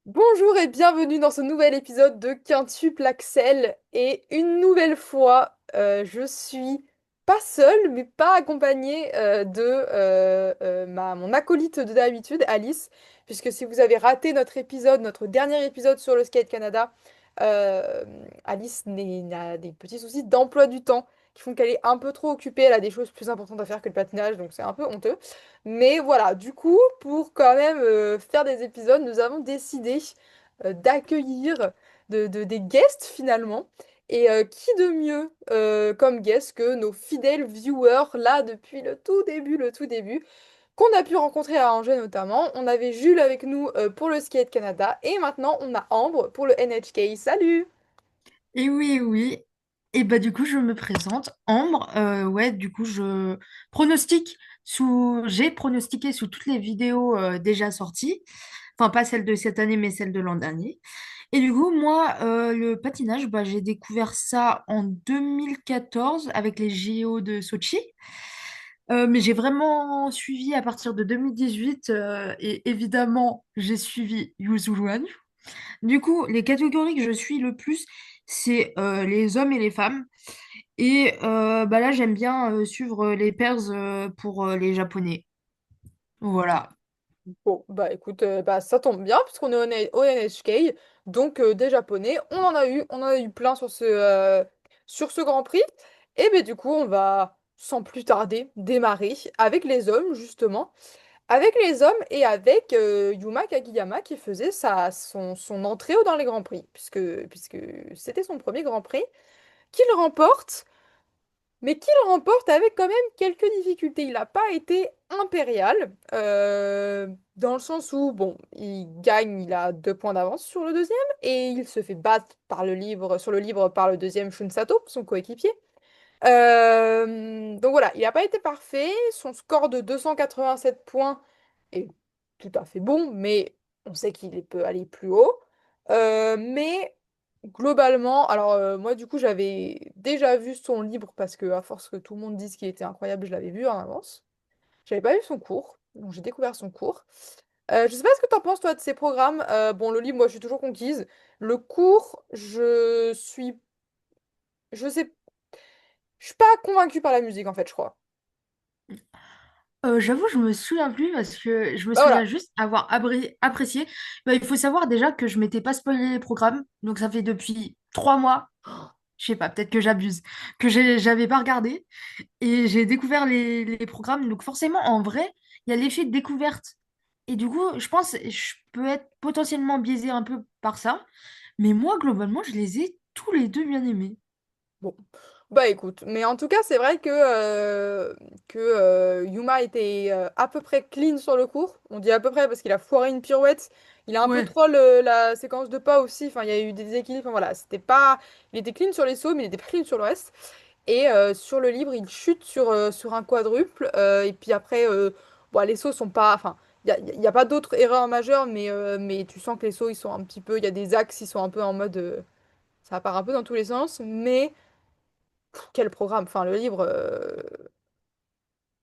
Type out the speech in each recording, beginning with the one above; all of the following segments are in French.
Bonjour et bienvenue dans ce nouvel épisode de Quintuple Axel. Et une nouvelle fois, je suis pas seule, mais pas accompagnée de mon acolyte de d'habitude, Alice. Puisque si vous avez raté notre épisode, notre dernier épisode sur le Skate Canada, euh, Alice a des petits soucis d'emploi du temps qui font qu'elle est un peu trop occupée. Elle a des choses plus importantes à faire que le patinage, donc c'est un peu honteux. Mais voilà, du coup, pour quand même faire des épisodes, nous avons décidé d'accueillir des guests finalement. Et qui de mieux comme guest que nos fidèles viewers là depuis le tout début, qu'on a pu rencontrer à Angers notamment. On avait Jules avec nous pour le Skate Canada et maintenant on a Ambre pour le NHK. Salut! Et oui, oui. Et bah du coup, je me présente. Ambre, ouais, du coup, j'ai pronostiqué sous toutes les vidéos déjà sorties. Enfin, pas celles de cette année, mais celles de l'an dernier. Et du coup, moi, le patinage, bah, j'ai découvert ça en 2014 avec les JO de Sochi. Mais j'ai vraiment suivi à partir de 2018 et évidemment, j'ai suivi Yuzu. Du coup, les catégories que je suis le plus, c'est les hommes et les femmes. Et bah là, j'aime bien suivre les pairs pour les Japonais. Voilà. Bon, bah écoute, bah ça tombe bien puisqu'on est au NHK, donc des Japonais, on en a eu plein sur ce Grand Prix. Et ben du coup, on va sans plus tarder démarrer avec les hommes justement, avec les hommes et avec Yuma Kagiyama qui faisait son entrée dans les Grands Prix, puisque c'était son premier Grand Prix, qu'il remporte. Mais qu'il remporte avec quand même quelques difficultés. Il n'a pas été impérial, dans le sens où, bon, il gagne, il a 2 points d'avance sur le deuxième, et il se fait battre sur le livre par le deuxième Shun Sato, son coéquipier. Donc voilà, il n'a pas été parfait. Son score de 287 points est tout à fait bon, mais on sait qu'il peut aller plus haut. Mais globalement, alors moi du coup j'avais déjà vu son livre parce que à force que tout le monde dise qu'il était incroyable, je l'avais vu en avance. J'avais pas vu son cours, donc j'ai découvert son cours. Je sais pas ce que t'en penses toi de ces programmes. Bon, le livre, moi je suis toujours conquise. Le cours, je sais, je suis pas convaincue par la musique en fait, je crois. J'avoue, je me souviens plus parce que je me Bah souviens voilà. juste avoir apprécié. Bah, il faut savoir déjà que je m'étais pas spoilé les programmes, donc ça fait depuis 3 mois, je sais pas, peut-être que j'abuse, que j'avais pas regardé et j'ai découvert les programmes. Donc forcément, en vrai, il y a l'effet de découverte. Et du coup, je pense que je peux être potentiellement biaisée un peu par ça, mais moi, globalement, je les ai tous les deux bien aimés. Bon, bah écoute, mais en tout cas, c'est vrai que Yuma était à peu près clean sur le cours. On dit à peu près parce qu'il a foiré une pirouette. Il a un peu Ouais. troll la séquence de pas aussi. Enfin, il y a eu des déséquilibres. Enfin, voilà, c'était pas. Il était clean sur les sauts, mais il était pas clean sur le reste. Et sur le livre, il chute sur un quadruple. Et puis après, bon, les sauts sont pas. Enfin, il y a pas d'autres erreurs majeures, mais tu sens que les sauts, ils sont un petit peu. Il y a des axes, ils sont un peu en mode. Ça part un peu dans tous les sens, mais. Quel programme? Enfin, le livre,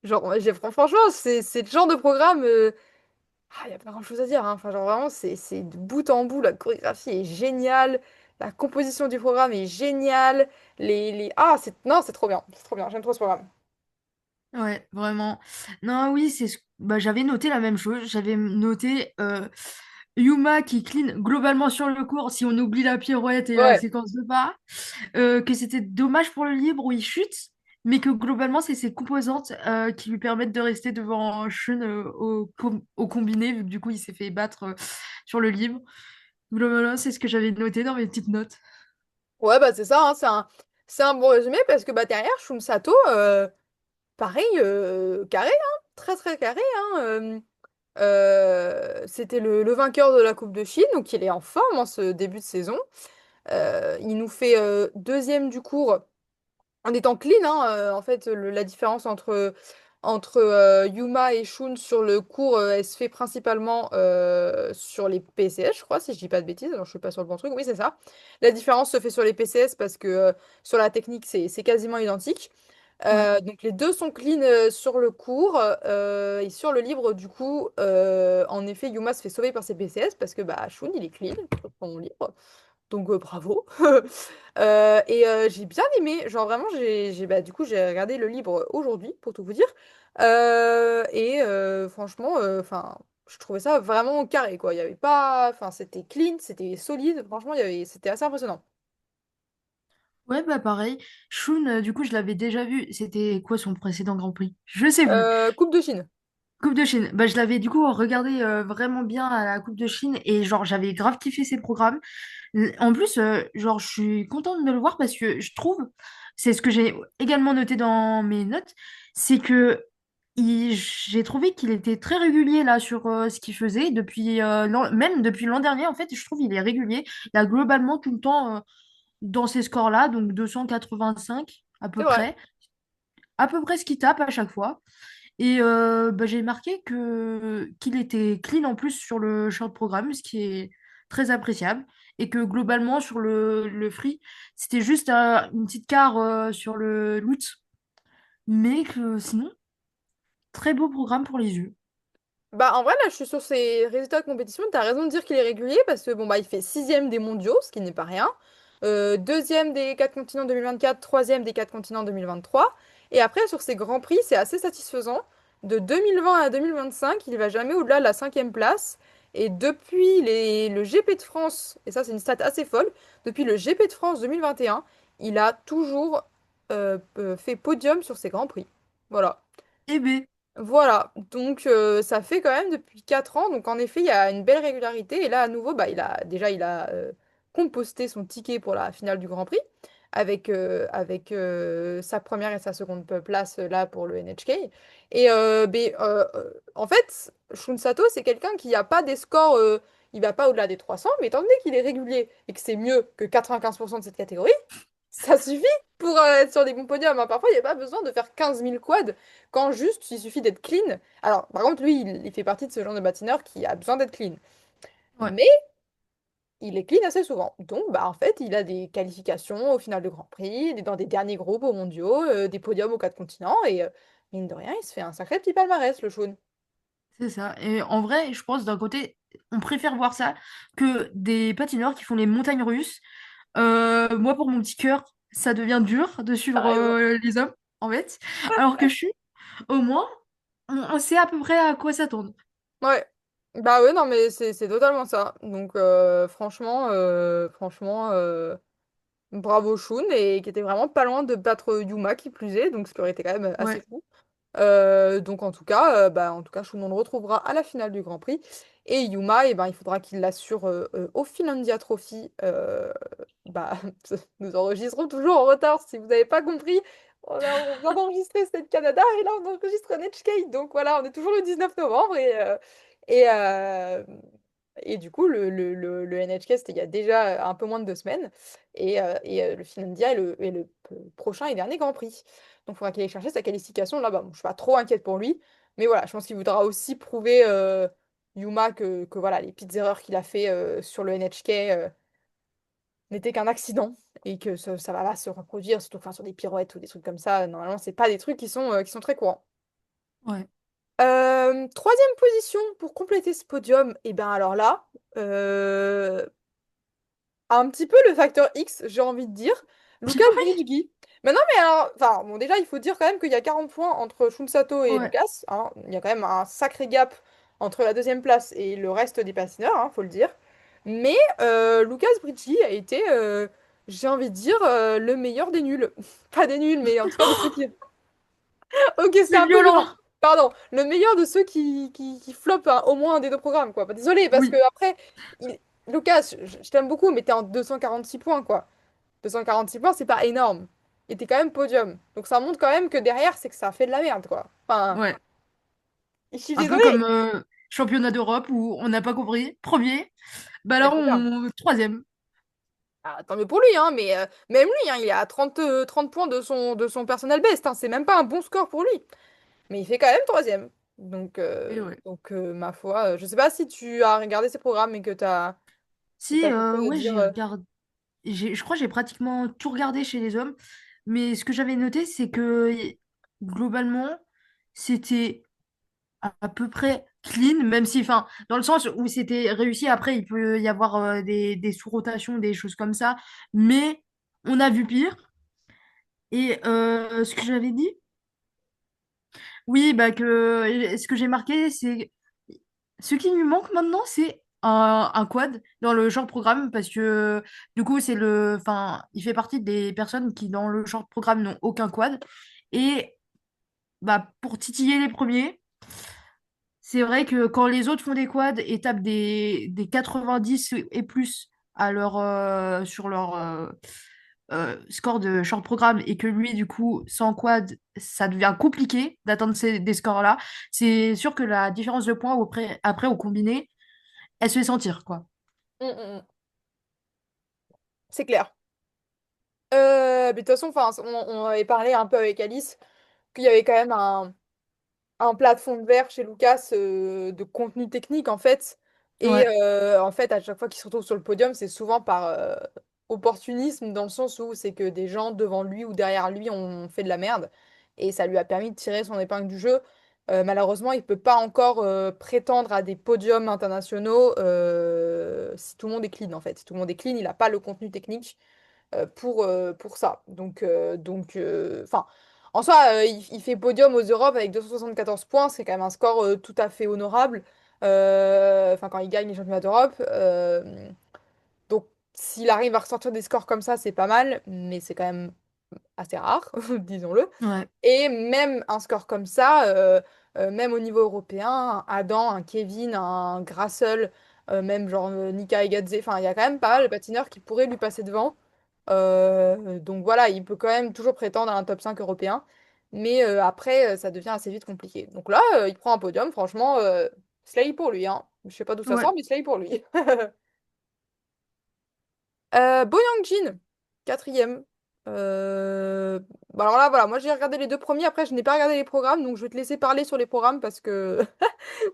genre, franchement, c'est le genre de programme. Il y a pas grand-chose à dire, hein. Enfin, genre, vraiment, c'est de bout en bout. La chorégraphie est géniale. La composition du programme est géniale. Non, c'est trop bien. C'est trop bien. J'aime trop ce programme. Ouais, vraiment. Non, oui, bah, j'avais noté la même chose. J'avais noté Yuma qui clean globalement sur le cours si on oublie la pirouette et la Ouais. séquence de pas. Que c'était dommage pour le libre où il chute, mais que globalement, c'est ses composantes qui lui permettent de rester devant Shun au combiné, vu que du coup, il s'est fait battre sur le libre. Globalement, c'est ce que j'avais noté dans mes petites notes. Ouais, bah, c'est ça, hein. C'est un bon résumé parce que bah, derrière, Shun Sato, pareil, carré, hein. Très, très carré, hein. C'était le vainqueur de la Coupe de Chine, donc il est en forme en ce début de saison. Il nous fait deuxième du cours en étant clean, hein, en fait, la différence entre entre Yuma et Shun sur le cours, elle se fait principalement sur les PCS, je crois, si je dis pas de bêtises. Alors, je suis pas sur le bon truc. Oui, c'est ça. La différence se fait sur les PCS parce que sur la technique, c'est quasiment identique. Ouais. Donc, les deux sont clean sur le cours. Et sur le livre, du coup, en effet, Yuma se fait sauver par ses PCS parce que bah, Shun, il est clean sur son livre. Donc bravo. J'ai bien aimé, genre vraiment, bah, du coup j'ai regardé le livre aujourd'hui pour tout vous dire. Franchement, enfin, je trouvais ça vraiment carré quoi. Il y avait pas, enfin c'était clean, c'était solide. Franchement, c'était assez impressionnant. Ouais, bah pareil. Shun, du coup, je l'avais déjà vu. C'était quoi son précédent Grand Prix? Je sais plus. Coupe de Chine. Coupe de Chine. Bah, je l'avais du coup regardé vraiment bien à la Coupe de Chine et genre j'avais grave kiffé ses programmes. En plus, genre je suis contente de le voir parce que je trouve, c'est ce que j'ai également noté dans mes notes, c'est que j'ai trouvé qu'il était très régulier là sur ce qu'il faisait depuis même depuis l'an dernier en fait, je trouve il est régulier. Il a globalement tout le temps dans ces scores-là, donc 285 C'est vrai. à peu près ce qu'il tape à chaque fois. Et bah, j'ai marqué que qu'il était clean en plus sur le short programme, ce qui est très appréciable. Et que globalement, sur le free, c'était juste une petite quart sur le loot. Mais que sinon, très beau programme pour les yeux. Bah en vrai là je suis sur ses résultats de compétition, t'as raison de dire qu'il est régulier parce que bon bah il fait sixième des mondiaux, ce qui n'est pas rien. Deuxième des quatre continents 2024, troisième des quatre continents 2023. Et après sur ses grands prix c'est assez satisfaisant. De 2020 à 2025 il va jamais au-delà de la cinquième place. Et depuis le GP de France, et ça c'est une stat assez folle, depuis le GP de France 2021, il a toujours fait podium sur ses grands prix. Voilà. Eh ben, Voilà, donc ça fait quand même depuis 4 ans, donc en effet il y a une belle régularité et là à nouveau bah, il a composté son ticket pour la finale du Grand Prix avec sa première et sa seconde place là pour le NHK. En fait Shun Sato c'est quelqu'un qui n'a pas des scores, il va pas au-delà des 300 mais étant donné qu'il est régulier et que c'est mieux que 95% de cette catégorie, ça suffit pour être sur des bons podiums, hein. Parfois, il n'y a pas besoin de faire 15 000 quads quand juste il suffit d'être clean. Alors, par contre, lui, il fait partie de ce genre de patineur qui a besoin d'être clean. ouais, Mais il est clean assez souvent. Donc, bah, en fait, il a des qualifications au final de Grand Prix, il est dans des derniers groupes aux mondiaux, des podiums aux quatre continents. Et mine de rien, il se fait un sacré petit palmarès, le Shun. c'est ça. Et en vrai, je pense d'un côté, on préfère voir ça que des patineurs qui font les montagnes russes. Moi, pour mon petit cœur, ça devient dur de T'as suivre raison. les hommes, en fait. Alors que je suis, au moins, on sait à peu près à quoi s'attendre. Ouais. Bah ouais, non, mais c'est totalement ça. Donc, franchement, bravo Shun, et qui était vraiment pas loin de battre Yuma qui plus est, donc ce qui aurait été quand même assez Ouais, fou. Donc en tout cas, Shun, on le retrouvera à la finale du Grand Prix. Et Yuma, eh ben, il faudra qu'il l'assure au Finlandia Trophy. Bah, nous enregistrons toujours en retard, si vous n'avez pas compris. On vient d'enregistrer State Canada et là on enregistre NHK. Donc voilà, on est toujours le 19 novembre et, euh, et du coup, le NHK, c'était il y a déjà un peu moins de 2 semaines. Le Finlandia est le prochain et dernier Grand Prix. Donc, il faudra qu'il aille chercher sa qualification là-bas. Bon, je suis pas trop inquiète pour lui. Mais voilà, je pense qu'il voudra aussi prouver Yuma que voilà, les petites erreurs qu'il a fait sur le NHK n'étaient qu'un accident et que ça va pas se reproduire, surtout enfin, sur des pirouettes ou des trucs comme ça. Normalement, c'est pas des trucs qui sont très courants. ouais. Troisième position pour compléter ce podium, et ben alors là, euh, un petit peu le facteur X, j'ai envie de dire. Lucas Bridgegi. Mais non, mais alors, enfin, bon, déjà, il faut dire quand même qu'il y a 40 points entre Shunsato et Ouais, Lucas, hein. Il y a quand même un sacré gap entre la deuxième place et le reste des patineurs, hein, faut le dire. Mais Lucas Bridgegi a été, j'ai envie de dire, le meilleur des nuls. Pas des nuls, mais en tout cas de ceux qui, ok, c'était c'est un peu violent. violent. Pardon. Le meilleur de ceux qui flopent au moins un des deux programmes, quoi. Bah, désolé, parce que Oui, après, Lucas, je t'aime beaucoup, mais t'es en 246 points, quoi. 246 points, c'est pas énorme. Et t'es quand même podium. Donc ça montre quand même que derrière, c'est que ça a fait de la merde, quoi. Enfin, ouais. je suis Un peu désolée. comme championnat d'Europe où on n'a pas compris. Premier, bah Mais alors c'est ça. on troisième. Ah, tant mieux pour lui, hein, mais même lui, hein, il est à 30 30 points de son personnel best, hein. C'est même pas un bon score pour lui. Mais il fait quand même troisième. Et ouais. Ma foi, je sais pas si tu as regardé ces programmes et que si Si, t'as quelque chose à ouais, dire. j'ai regardé. Je crois que j'ai pratiquement tout regardé chez les hommes. Mais ce que j'avais noté, c'est que globalement, c'était à peu près clean, même si, enfin, dans le sens où c'était réussi, après, il peut y avoir des sous-rotations, des choses comme ça. Mais on a vu pire. Et ce que j'avais dit, oui, bah que ce que j'ai marqué, c'est ce qui lui manque maintenant, c'est un quad dans le short programme parce que du coup, enfin, il fait partie des personnes qui dans le short programme n'ont aucun quad. Et bah pour titiller les premiers, c'est vrai que quand les autres font des quads et tapent des 90 et plus sur leur score de short programme et que lui, du coup, sans quad, ça devient compliqué d'atteindre des scores-là, c'est sûr que la différence de points après au combiné, elle se fait sentir, quoi. Mm. C'est clair. Mais de toute façon, enfin, on avait parlé un peu avec Alice qu'il y avait quand même un plafond de verre chez Lucas de contenu technique en fait. Et Ouais, en fait, à chaque fois qu'il se retrouve sur le podium, c'est souvent par opportunisme, dans le sens où c'est que des gens devant lui ou derrière lui ont fait de la merde. Et ça lui a permis de tirer son épingle du jeu. Malheureusement, il peut pas encore prétendre à des podiums internationaux si tout le monde est clean en fait. Si tout le monde est clean, il n'a pas le contenu technique pour ça. Enfin, en soi, il fait podium aux Europes avec 274 points, c'est quand même un score tout à fait honorable. Enfin, quand il gagne les championnats d'Europe. Donc, s'il arrive à ressortir des scores comme ça, c'est pas mal, mais c'est quand même assez rare, disons-le. ouais, Et même un score comme ça, même au niveau européen, un Adam, un Kevin, un Grassel, même genre Nika Igadze, enfin, il y a quand même pas mal de patineurs qui pourraient lui passer devant. Donc voilà, il peut quand même toujours prétendre à un top 5 européen. Mais après, ça devient assez vite compliqué. Donc là, il prend un podium, franchement, slay pour lui, hein. Je sais pas d'où ça ouais. sort, mais slay pour lui. Bo Yang-jin, quatrième. Bah alors là, voilà, moi j'ai regardé les deux premiers, après je n'ai pas regardé les programmes, donc je vais te laisser parler sur les programmes parce que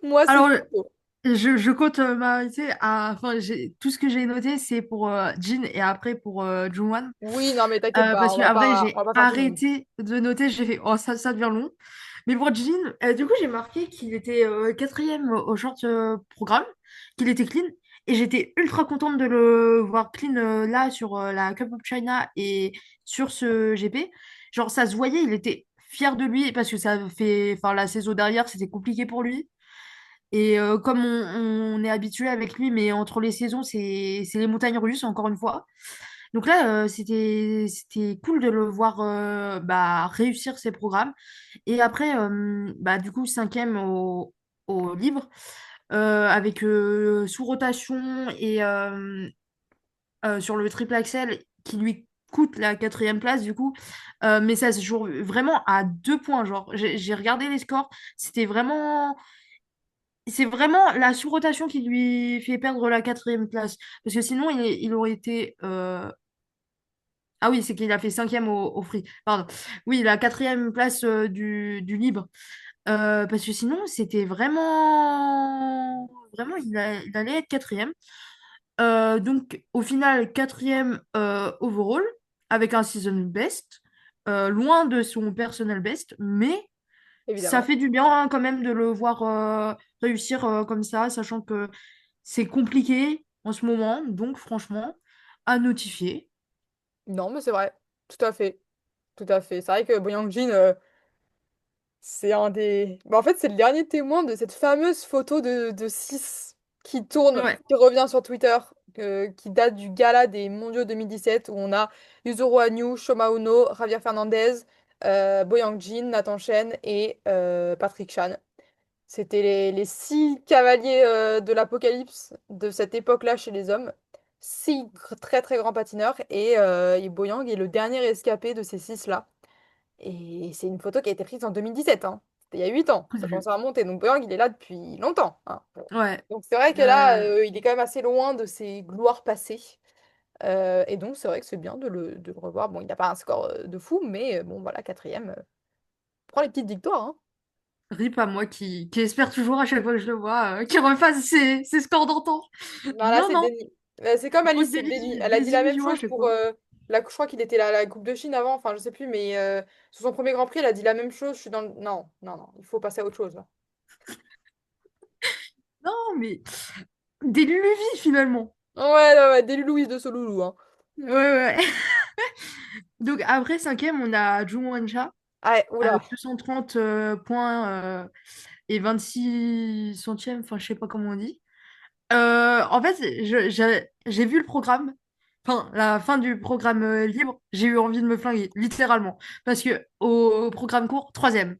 moi c'est Alors, chaud. je compte m'arrêter à. Enfin, tout ce que j'ai noté, c'est pour Jin et après pour Jungwon. Oui, non mais t'inquiète pas, Parce que après, on j'ai va pas faire tout le monde. arrêté de noter, j'ai fait, oh, ça devient long. Mais pour Jin, du coup, j'ai marqué qu'il était quatrième au short programme, qu'il était clean. Et j'étais ultra contente de le voir clean là sur la Cup of China et sur ce GP. Genre, ça se voyait, il était fier de lui parce que ça fait, enfin, la saison derrière, c'était compliqué pour lui. Et comme on est habitué avec lui, mais entre les saisons, c'est les montagnes russes, encore une fois. Donc là, c'était cool de le voir bah, réussir ses programmes. Et après, bah, du coup, cinquième au libre, avec sous rotation et sur le triple axel qui lui coûte la quatrième place, du coup. Mais ça se joue vraiment à 2 points. Genre, j'ai regardé les scores, c'était vraiment. C'est vraiment la sous-rotation qui lui fait perdre la quatrième place. Parce que sinon, il aurait été. Ah oui, c'est qu'il a fait cinquième au free. Pardon. Oui, la quatrième place du libre. Parce que sinon, c'était vraiment. Vraiment, il allait être quatrième. Donc, au final, quatrième overall, avec un season best. Loin de son personnel best, mais ça Évidemment. fait du bien hein, quand même de le voir réussir comme ça, sachant que c'est compliqué en ce moment, donc franchement, à notifier. Non, mais c'est vrai, tout à fait. Tout à fait. C'est vrai que Bo Yang-jin, c'est un des. Bah, en fait, c'est le dernier témoin de cette fameuse photo de 6 qui tourne, Ouais, qui revient sur Twitter, qui date du gala des Mondiaux 2017 où on a Yuzuru Hanyu, Shoma Uno, Javier Fernandez, Bo Yang-jin, Nathan Chen et Patrick Chan. C'était les 6 cavaliers de l'Apocalypse de cette époque-là chez les hommes. 6 très très grands patineurs et Bo Yang est le dernier escapé de ces 6-là. Et c'est une photo qui a été prise en 2017, hein. C'était il y a 8 ans. Ça commence à remonter. Donc Boyang, il est là depuis longtemps, hein. ouais. Donc c'est vrai que là, Euh, il est quand même assez loin de ses gloires passées. Et donc c'est vrai que c'est bien de le revoir. Bon, il n'a pas un score de fou, mais bon, voilà, quatrième. Prends les petites victoires, hein. Rip à moi qui espère toujours à chaque fois que je le vois qu'il refasse ses scores d'antan. Voilà, Non, c'est non, déni. C'est comme grosse Alice, c'est déni. Elle a dit la même désillusion à chose chaque pour fois. je crois qu'il était la Coupe de Chine avant, enfin je sais plus, mais sur son premier Grand Prix, elle a dit la même chose. Je suis dans le... Non, non, non, il faut passer à autre chose là. Non, mais des Luluvi finalement. Ouais, ouais, ouais, des Louise de Soloulou, hein. Ouais, ouais. Donc après, cinquième, on a Ju Wancha Ah, ouais, oula. avec 230 points et 26 centièmes, enfin je sais pas comment on dit. En fait, j'ai vu le programme, enfin la fin du programme libre, j'ai eu envie de me flinguer, littéralement. Parce que au programme court, troisième.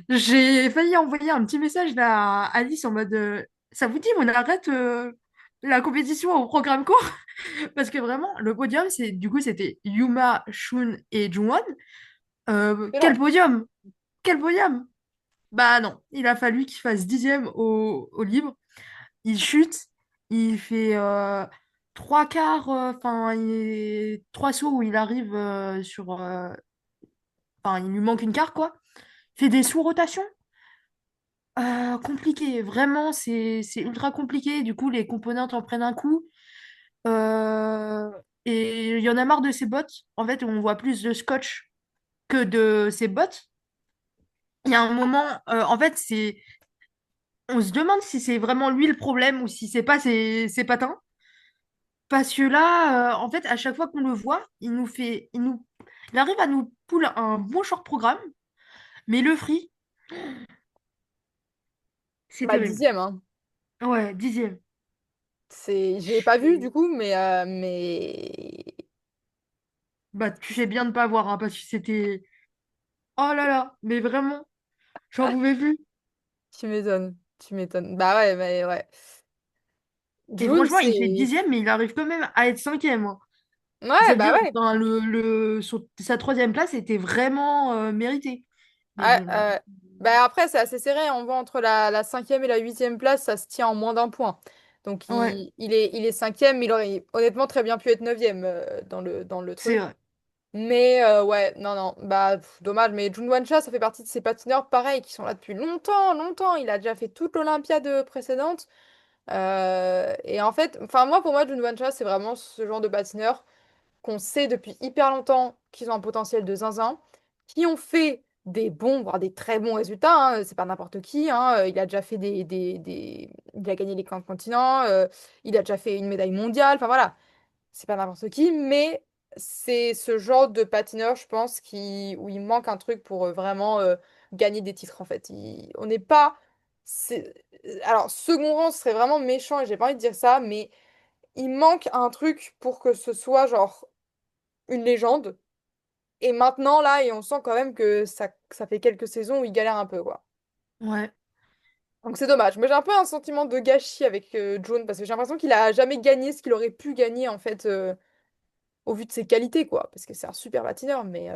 J'ai failli envoyer un petit message là, à Alice en mode ça vous dit, on arrête la compétition au programme court? Parce que vraiment, le podium, c'était Yuma, Shun et Jungwon. Quel Excellent. podium? Quel podium? Bah non, il a fallu qu'il fasse dixième au libre. Il chute, il fait trois quarts, enfin, trois sauts où il arrive enfin, il lui manque une quart, quoi. Il fait des sous-rotations. Compliqué, vraiment, c'est ultra compliqué. Du coup, les componentes en prennent un coup. Euh, et il y en a marre de ces bottes. En fait, on voit plus de scotch que de ces bottes. Il y a un moment, en fait, on se demande si c'est vraiment lui le problème ou si c'est pas ses patins. Parce que là, en fait, à chaque fois qu'on le voit, il arrive à nous pull un bon short programme, mais le free, c'est Bah, terrible. dixième, hein. Ouais, dixième. J'ai pas vu du coup, mais... Bah, tu sais bien de pas voir, hein, parce que c'était. Oh là là, mais vraiment, j'en pouvais plus. Tu m'étonnes, tu m'étonnes. Bah ouais, mais ouais. Et June, franchement, il fait c'est... dixième, mais il arrive quand même à être cinquième, hein. Ouais, Ça veut bah dire ouais. enfin, sa troisième place était vraiment méritée. Mais Ouais, bon, là. bah après, c'est assez serré. On voit entre la cinquième et la huitième place, ça se tient en moins d'un point. Donc Ouais, il est cinquième, mais il aurait honnêtement très bien pu être neuvième dans le c'est truc. vrai. Mais ouais, non, non, bah dommage. Mais Jun Wancha, ça fait partie de ces patineurs pareils qui sont là depuis longtemps, longtemps. Il a déjà fait toute l'Olympiade précédente. Et en fait, enfin moi, pour moi, Jun Wancha, c'est vraiment ce genre de patineur qu'on sait depuis hyper longtemps qu'ils ont un potentiel de zinzin, qui ont fait des bons, voire des très bons résultats, hein. C'est pas n'importe qui, hein. Il a déjà fait Il a gagné les camps continents, il a déjà fait une médaille mondiale, enfin voilà. C'est pas n'importe qui, mais c'est ce genre de patineur, je pense, où il manque un truc pour vraiment gagner des titres, en fait. On n'est pas... Alors, second rang, ce serait vraiment méchant, et j'ai pas envie de dire ça, mais il manque un truc pour que ce soit, genre, une légende. Et maintenant, là, et on sent quand même que ça fait quelques saisons où il galère un peu, quoi. Ouais, Donc c'est dommage. Mais j'ai un peu un sentiment de gâchis avec June, parce que j'ai l'impression qu'il a jamais gagné ce qu'il aurait pu gagner, en fait, au vu de ses qualités, quoi. Parce que c'est un super patineur, mais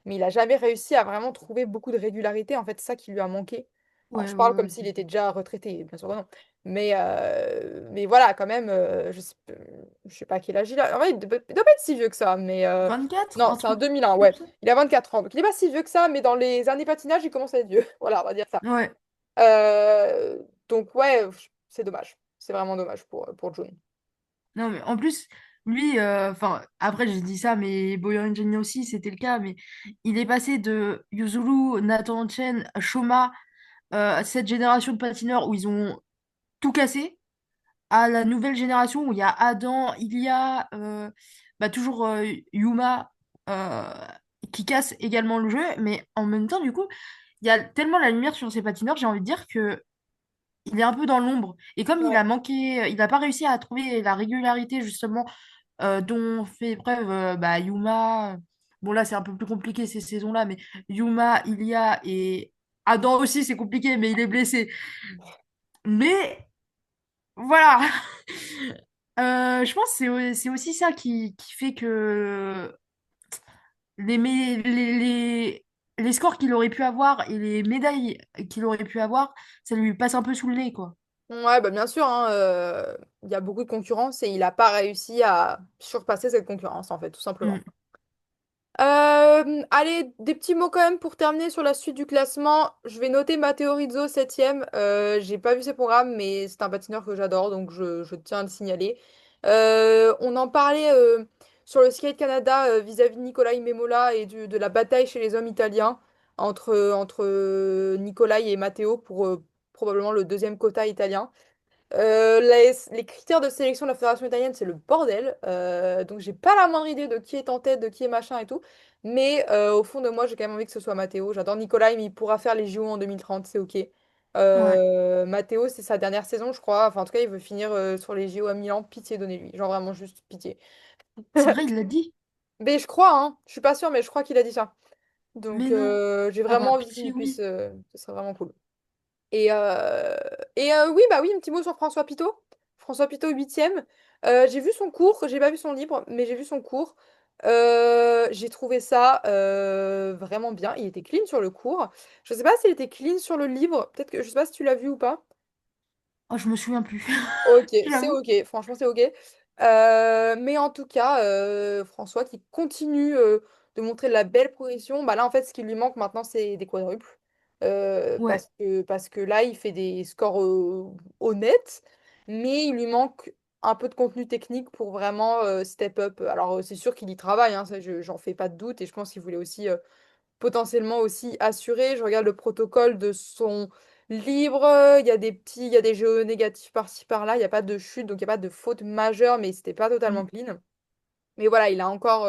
il a jamais réussi à vraiment trouver beaucoup de régularité. En fait, c'est ça qui lui a manqué. Alors, ouais, je ouais, parle comme ouais. s'il était déjà retraité, bien sûr que non. Mais voilà, quand même, je sais pas quel âge il a. En vrai, il doit pas être si vieux que ça, mais 24, non, un c'est un truc 2001, comme ouais. ça. Il a 24 ans, donc il est pas si vieux que ça, mais dans les années patinage, il commence à être vieux. Voilà, on va dire ça. Ouais. Donc ouais, c'est dommage. C'est vraiment dommage pour June. Non, mais en plus, lui, enfin, après, j'ai dit ça, mais Boyo Jenny aussi, c'était le cas, mais il est passé de Yuzuru, Nathan Chen, Shoma, cette génération de patineurs où ils ont tout cassé, à la nouvelle génération où il y a Adam, Ilia, bah, toujours Yuma, euh, qui casse également le jeu, mais en même temps, du coup, il y a tellement la lumière sur ces patineurs, j'ai envie de dire que il est un peu dans l'ombre. Et comme il Ouais. a manqué, il n'a pas réussi à trouver la régularité justement dont fait preuve bah, Yuma. Bon là c'est un peu plus compliqué ces saisons-là, mais Yuma, Ilia et Adam aussi c'est compliqué, mais il est blessé. Mais voilà. Je pense que c'est aussi ça qui fait que les scores qu'il aurait pu avoir et les médailles qu'il aurait pu avoir, ça lui passe un peu sous le nez, quoi. Ouais, bah bien sûr, hein, il y a beaucoup de concurrence et il n'a pas réussi à surpasser cette concurrence, en fait, tout simplement. Mm. Allez, des petits mots quand même pour terminer sur la suite du classement. Je vais noter Matteo Rizzo 7e. J'ai pas vu ses programmes, mais c'est un patineur que j'adore, donc je tiens à le signaler. On en parlait sur le Skate Canada vis-à-vis de Nicolai Memola et de la bataille chez les hommes italiens entre Nicolai et Matteo pour probablement le deuxième quota italien. Les critères de sélection de la fédération italienne, c'est le bordel. Donc, j'ai pas la moindre idée de qui est en tête, de qui est machin et tout. Mais au fond de moi, j'ai quand même envie que ce soit Matteo. J'adore Nicolas, mais il pourra faire les JO en 2030, c'est OK. Ouais. Matteo, c'est sa dernière saison, je crois. Enfin, en tout cas, il veut finir sur les JO à Milan. Pitié, donnez-lui. Genre vraiment juste pitié. C'est vrai, il l'a dit. Mais je crois, hein. Je suis pas sûre, mais je crois qu'il a dit ça. Donc, Mais non. j'ai Ah vraiment bah, envie pitié, qu'il puisse. oui. Ce serait vraiment cool. Oui, bah oui, un petit mot sur François Pitot. François Pitot, 8e. J'ai vu son cours, j'ai pas vu son livre, mais j'ai vu son cours. J'ai trouvé ça vraiment bien. Il était clean sur le cours. Je sais pas s'il était clean sur le livre. Peut-être que je sais pas si tu l'as vu ou pas. Oh, je me souviens plus. Ok, c'est J'avoue. ok, franchement c'est ok. Mais en tout cas, François qui continue de montrer de la belle progression. Bah là en fait ce qui lui manque maintenant c'est des quadruples. Ouais. Parce que là il fait des scores honnêtes, mais il lui manque un peu de contenu technique pour vraiment step up. Alors c'est sûr qu'il y travaille, hein, ça, j'en fais pas de doute et je pense qu'il voulait aussi potentiellement aussi assuré. Je regarde le protocole de son livre, il y a des jeux négatifs par-ci par-là, il n'y a pas de chute, donc il n'y a pas de faute majeure, mais c'était pas totalement Mm. clean. Mais voilà, il a encore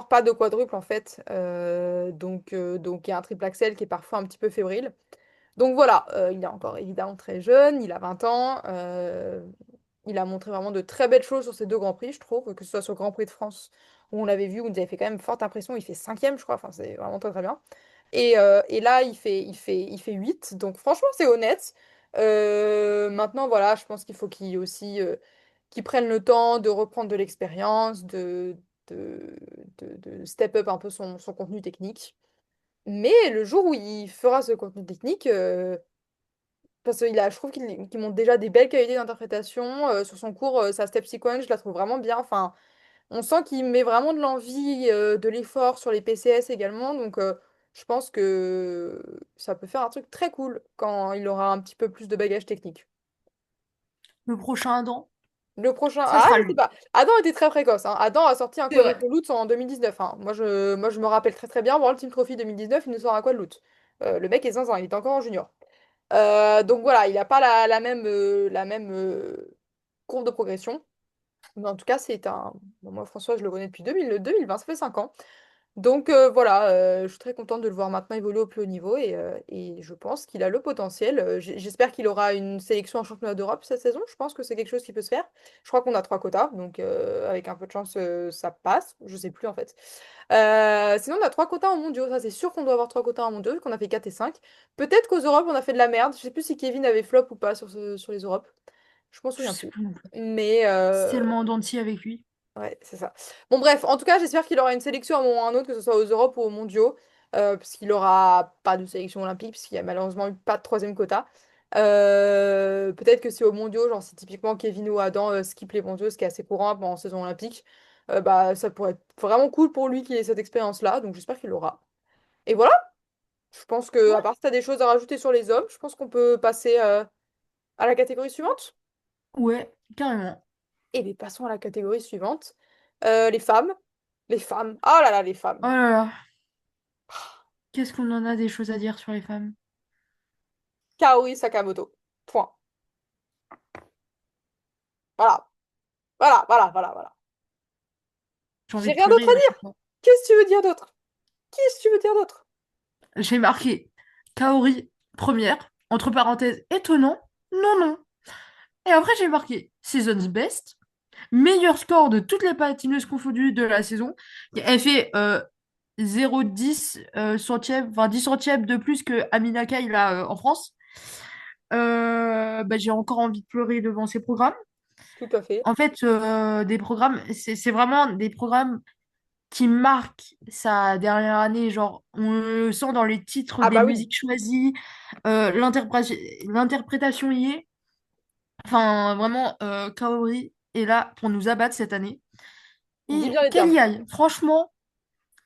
pas de quadruple en fait, donc il y a un triple axel qui est parfois un petit peu fébrile. Donc voilà, il est encore évidemment très jeune, il a 20 ans. Il a montré vraiment de très belles choses sur ces deux Grands Prix, je trouve, que ce soit sur le Grand Prix de France, où on l'avait vu, où il nous avait fait quand même forte impression. Il fait 5e, je crois, enfin, c'est vraiment très très bien. Et là, il fait 8, donc franchement, c'est honnête. Maintenant, voilà, je pense qu'il faut qu'il aussi qu'il prenne le temps de reprendre de l'expérience, de, de step up un peu son contenu technique. Mais le jour où il fera ce contenu technique, parce que je trouve qu'il montre déjà des belles qualités d'interprétation. Sur son cours, sa step sequence, je la trouve vraiment bien. Enfin, on sent qu'il met vraiment de l'envie, de l'effort sur les PCS également. Donc, je pense que ça peut faire un truc très cool quand il aura un petit peu plus de bagage technique. Le prochain Adam, Le prochain. ça Ah, sera je sais lui. pas. Adam était très précoce, hein. Adam a sorti un C'est vrai. quadruple Lutz en 2019, hein. Moi, je me rappelle très très bien. World Team Trophy 2019, il nous sort un quad Lutz. Le mec est zinzin, il est encore en junior. Donc voilà, il n'a pas la même courbe de progression. Mais en tout cas, c'est un. Bon, moi, François, je le connais depuis 2020, ça fait 5 ans. Donc voilà, je suis très contente de le voir maintenant évoluer au plus haut niveau et je pense qu'il a le potentiel. J'espère qu'il aura une sélection en championnat d'Europe cette saison. Je pense que c'est quelque chose qui peut se faire. Je crois qu'on a 3 quotas, donc avec un peu de chance, ça passe. Je sais plus en fait. Sinon, on a 3 quotas en mondiaux. Ça, c'est sûr qu'on doit avoir 3 quotas en mondiaux, qu'on a fait 4 et 5. Peut-être qu'aux Europes, on a fait de la merde. Je sais plus si Kevin avait flop ou pas sur les Europes. Je m'en Je souviens sais plus. plus non plus. Mais C'est tellement d'entier avec lui. ouais, c'est ça. Bon, bref, en tout cas, j'espère qu'il aura une sélection à un moment ou à un autre, que ce soit aux Europes ou aux mondiaux, parce qu'il aura pas de sélection olympique, puisqu'il y a malheureusement eu pas de troisième quota. Peut-être que c'est aux mondiaux, genre si typiquement Kevin ou Adam skip les mondiaux, ce qui est assez courant en saison olympique, bah, ça pourrait être vraiment cool pour lui qu'il ait cette expérience-là, donc j'espère qu'il l'aura. Et voilà, je pense que, à Ouais. part si tu as des choses à rajouter sur les hommes, je pense qu'on peut passer à la catégorie suivante. Ouais, carrément. Et bien, passons à la catégorie suivante. Les femmes. Les femmes. Oh là là, les femmes. Oh là là, qu'est-ce qu'on en a des choses à dire sur les femmes? Kaori Sakamoto. Point. Voilà. Voilà. J'ai envie J'ai de rien d'autre pleurer à à chaque dire. fois. Qu'est-ce que tu veux dire d'autre? Qu'est-ce que tu veux dire d'autre? J'ai marqué Kaori première, entre parenthèses, étonnant, non, non. Et après, j'ai marqué Season's Best, meilleur score de toutes les patineuses confondues de la saison. Elle fait 0,10 centièmes, enfin 10 centièmes de plus que Amina Kai là, en France. Bah, j'ai encore envie de pleurer devant ces programmes. Tout à fait. En fait, des programmes, c'est vraiment des programmes qui marquent sa dernière année. Genre, on le sent dans les titres Ah des bah oui. musiques choisies, l'interprétation y est. Enfin, vraiment, Kaori est là pour nous abattre cette année. Dis Et bien les qu'elle termes. y aille, franchement,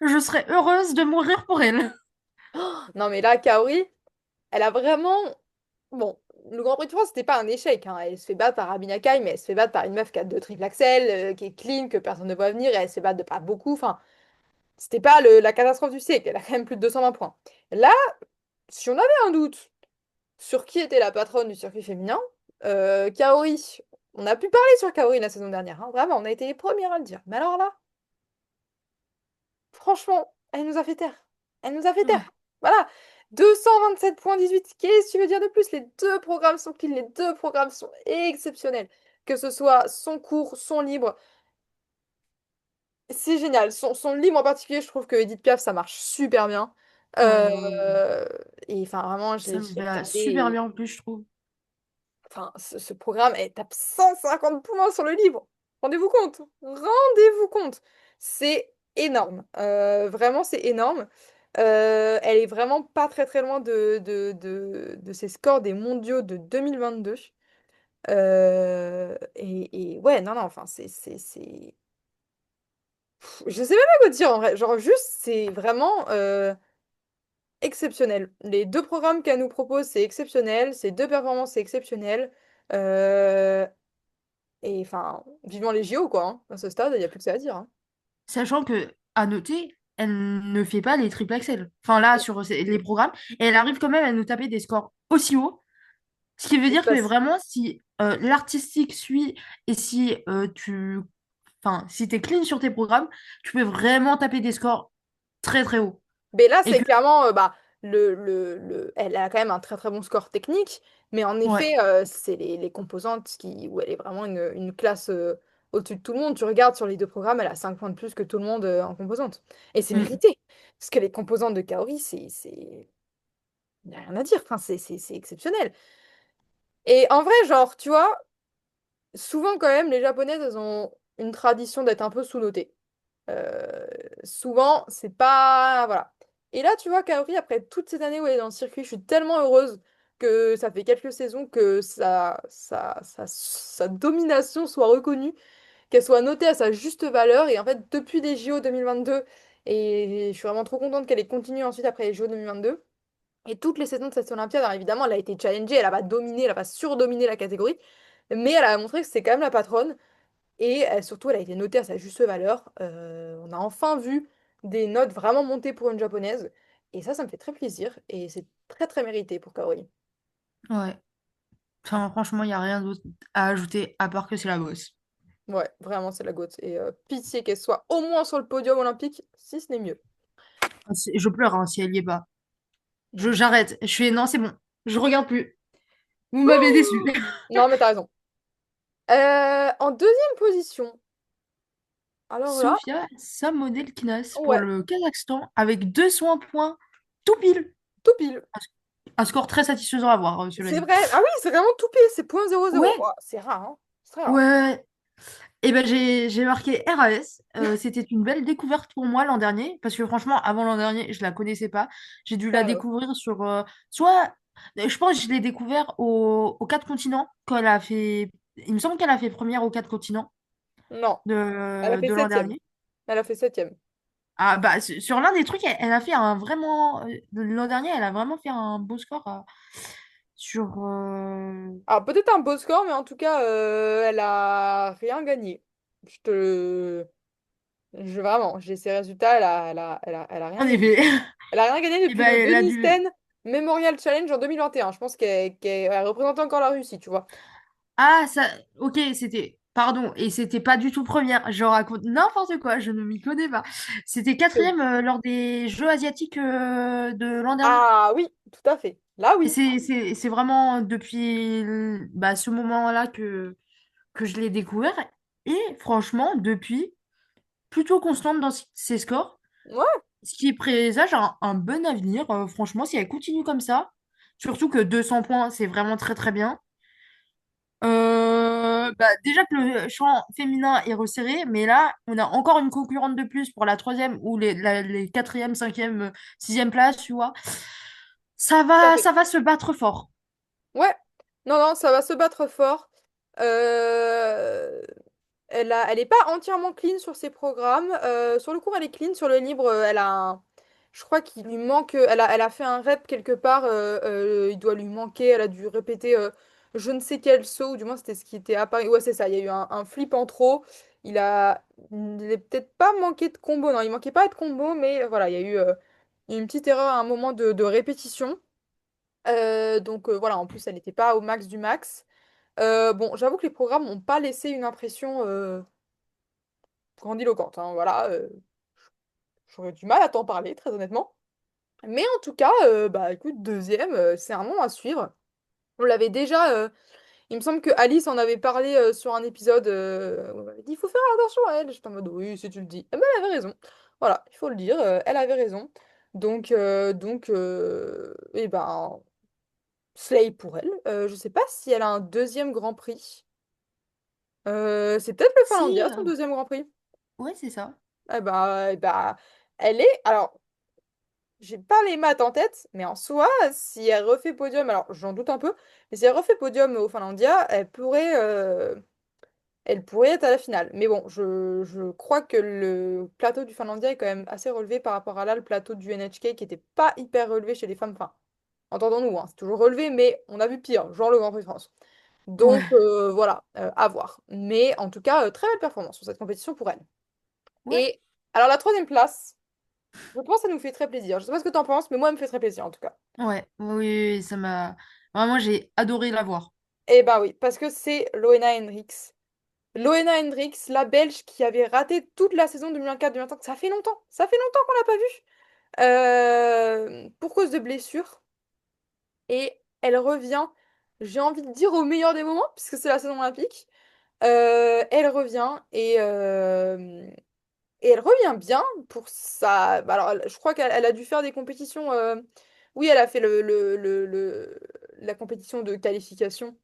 je serais heureuse de mourir pour elle. Non, mais là, Kaori, elle a vraiment. Bon, le Grand Prix de France, c'était pas un échec, hein. Elle se fait battre par Rabina Kai, mais elle se fait battre par une meuf qui a deux triple axel, qui est clean, que personne ne voit venir, et elle se fait battre de pas beaucoup. Enfin, c'était pas la catastrophe du siècle. Elle a quand même plus de 220 points. Là, si on avait un doute sur qui était la patronne du circuit féminin, Kaori. On a pu parler sur Kaori la saison dernière, hein. Vraiment, on a été les premières à le dire. Mais alors là, franchement, elle nous a fait taire. Elle nous a fait taire. Ouais. Voilà. 227,18. Qu'est-ce que tu veux dire de plus? Les deux programmes sont clean, les deux programmes sont exceptionnels. Que ce soit son court, son libre. C'est génial. Son libre en particulier, je trouve que Edith Piaf, ça marche super bien. Ouais, Euh, ouais, ouais. et enfin, vraiment, Ça me j'ai va regardé. super bien en plus, je trouve. Enfin, ce programme, elle tape 150 points sur le livre. Rendez-vous compte. Rendez-vous compte. C'est énorme. Vraiment, c'est énorme. Elle est vraiment pas très très loin de ses scores des mondiaux de 2022. Et ouais, non, non, enfin, je sais même pas quoi dire en vrai. Genre, juste, c'est vraiment exceptionnel. Les deux programmes qu'elle nous propose, c'est exceptionnel. Ces deux performances, c'est exceptionnel. Euh, Et enfin, vivement les JO, quoi, hein. À ce stade, il n'y a plus que ça à dire, hein. Sachant que, à noter, elle ne fait pas les triple axel. Enfin, là, sur les programmes, et elle arrive quand même à nous taper des scores aussi hauts. Ce qui veut Oui, dire que vraiment, si l'artistique suit et si enfin, si t'es clean sur tes programmes, tu peux vraiment taper des scores très très hauts. mais là, Et c'est que, clairement, bah, elle a quand même un très très bon score technique, mais en ouais. effet, c'est les composantes où elle est vraiment une classe au-dessus de tout le monde. Tu regardes sur les deux programmes, elle a 5 points de plus que tout le monde en composantes. Et c'est Mm. mérité. Parce que les composantes de Kaori, il n'y a rien à dire. Enfin, c'est exceptionnel. Et en vrai, genre, tu vois, souvent quand même, les Japonaises, elles ont une tradition d'être un peu sous-notées. Euh, Souvent, c'est pas. Voilà. Et là, tu vois, Kaori, après toutes ces années où elle est dans le circuit, je suis tellement heureuse que ça fait quelques saisons que sa domination soit reconnue, qu'elle soit notée à sa juste valeur. Et en fait, depuis les JO 2022, et je suis vraiment trop contente qu'elle ait continué ensuite après les JO 2022. Et toutes les saisons de cette Olympiade, alors évidemment, elle a été challengée, elle a pas dominé, elle a pas surdominé la catégorie, mais elle a montré que c'est quand même la patronne. Et surtout, elle a été notée à sa juste valeur. On a enfin vu des notes vraiment montées pour une japonaise. Et ça me fait très plaisir. Et c'est très très mérité pour Kaori. Ouais. Enfin, franchement, il n'y a rien d'autre à ajouter à part que c'est la bosse. Ouais, vraiment, c'est la GOAT. Et pitié qu'elle soit au moins sur le podium olympique, si ce n'est mieux. Je pleure hein, si elle y est pas. Non. J'arrête. Je fais non, c'est bon. Je regarde plus. Vous m'avez déçu. Non, mais t'as raison. En deuxième position, alors là, Sofia Samodelkinas pour ouais, le Kazakhstan avec 200 points tout pile. tout pile. Un score très satisfaisant à voir, cela C'est dit. vrai. Ah oui, c'est vraiment tout pile, c'est .00. Ouais, Ouah, c'est rare, hein. C'est très rare. ouais. Et ben j'ai marqué RAS. C'était une belle découverte pour moi l'an dernier parce que franchement avant l'an dernier je la connaissais pas. J'ai dû la Pareil. découvrir sur soit je pense que je l'ai découvert aux quatre continents quand elle a fait. Il me semble qu'elle a fait première aux quatre continents Non, elle a fait de l'an septième. dernier. Elle a fait septième. Ah bah sur l'un des trucs elle a fait un vraiment l'an dernier elle a vraiment fait un beau score sur Alors peut-être un beau score, mais en tout cas, elle a rien gagné. Je te... Vraiment, j'ai ses résultats, elle a rien en gagné. effet. Elle a rien gagné Et depuis ben le elle a Denis dû. Ten Memorial Challenge en 2021. Je pense qu'elle représente encore la Russie, tu vois. Ah, ça, ok, c'était, pardon, et c'était pas du tout première. Je raconte n'importe quoi, je ne m'y connais pas. C'était quatrième lors des Jeux asiatiques de l'an dernier. Ah oui, tout à fait. Là, Et oui. c'est vraiment depuis bah, ce moment-là que je l'ai découvert. Et franchement, depuis, plutôt constante dans ses scores, Ouais, ce qui présage un bon avenir. Franchement, si elle continue comme ça, surtout que 200 points, c'est vraiment très très bien. Bah, déjà que le champ féminin est resserré, mais là, on a encore une concurrente de plus pour la troisième ou les quatrième, cinquième, sixième place, tu vois. tout à fait. Ça va se battre fort. Ouais. Non, non, ça va se battre fort. Euh, Elle est pas entièrement clean sur ses programmes. Sur le cours, elle est clean. Sur le livre, elle a un... Je crois qu'il lui manque... elle a fait un rep quelque part. Il doit lui manquer. Elle a dû répéter je ne sais quel saut. Ou du moins, c'était ce qui était apparu. Ouais, c'est ça. Il y a eu un flip en trop. Il est peut-être pas manqué de combo. Non, il manquait pas de combo. Mais voilà, il y a eu une petite erreur à un moment de répétition. Donc voilà, en plus, elle n'était pas au max du max. Bon, j'avoue que les programmes n'ont pas laissé une impression grandiloquente, hein, voilà, j'aurais du mal à t'en parler, très honnêtement. Mais en tout cas, bah écoute, deuxième, c'est un nom à suivre. On l'avait déjà, il me semble que Alice en avait parlé sur un épisode où elle m'avait dit, il faut faire attention à elle. J'étais en mode, oui, si tu le dis. Eh ben, elle avait raison. Voilà, il faut le dire, elle avait raison. Donc, eh ben, Slay pour elle. Je sais pas si elle a un deuxième Grand Prix. C'est peut-être le Si, Finlandia, son deuxième Grand Prix. ouais, c'est ça. Eh bah, elle est. Alors, j'ai pas les maths en tête, mais en soi, si elle refait podium, alors j'en doute un peu, mais si elle refait podium au Finlandia, elle pourrait être à la finale. Mais bon, je crois que le plateau du Finlandia est quand même assez relevé par rapport à là, le plateau du NHK qui était pas hyper relevé chez les femmes. Enfin, entendons-nous, hein, c'est toujours relevé, mais on a vu pire, genre le Grand Prix de France. Donc Ouais, voilà, à voir. Mais en tout cas, très belle performance sur cette compétition pour elle. ouais, Et alors la troisième place, je pense que ça nous fait très plaisir. Je sais pas ce que t'en penses, mais moi, elle me fait très plaisir en tout cas. ouais, oui, oui, oui, ça m'a. Vraiment, j'ai adoré la voir. Eh ben oui, parce que c'est Loena Hendricks. Loena Hendricks, la Belge qui avait raté toute la saison 2024-2025. Ça fait longtemps. Ça fait longtemps qu'on l'a pas vue. Pour cause de blessure. Et elle revient, j'ai envie de dire au meilleur des moments, puisque c'est la saison olympique. Elle revient et elle revient bien pour sa... bah alors, je crois qu'elle a dû faire des compétitions. Oui, elle a fait la compétition de qualification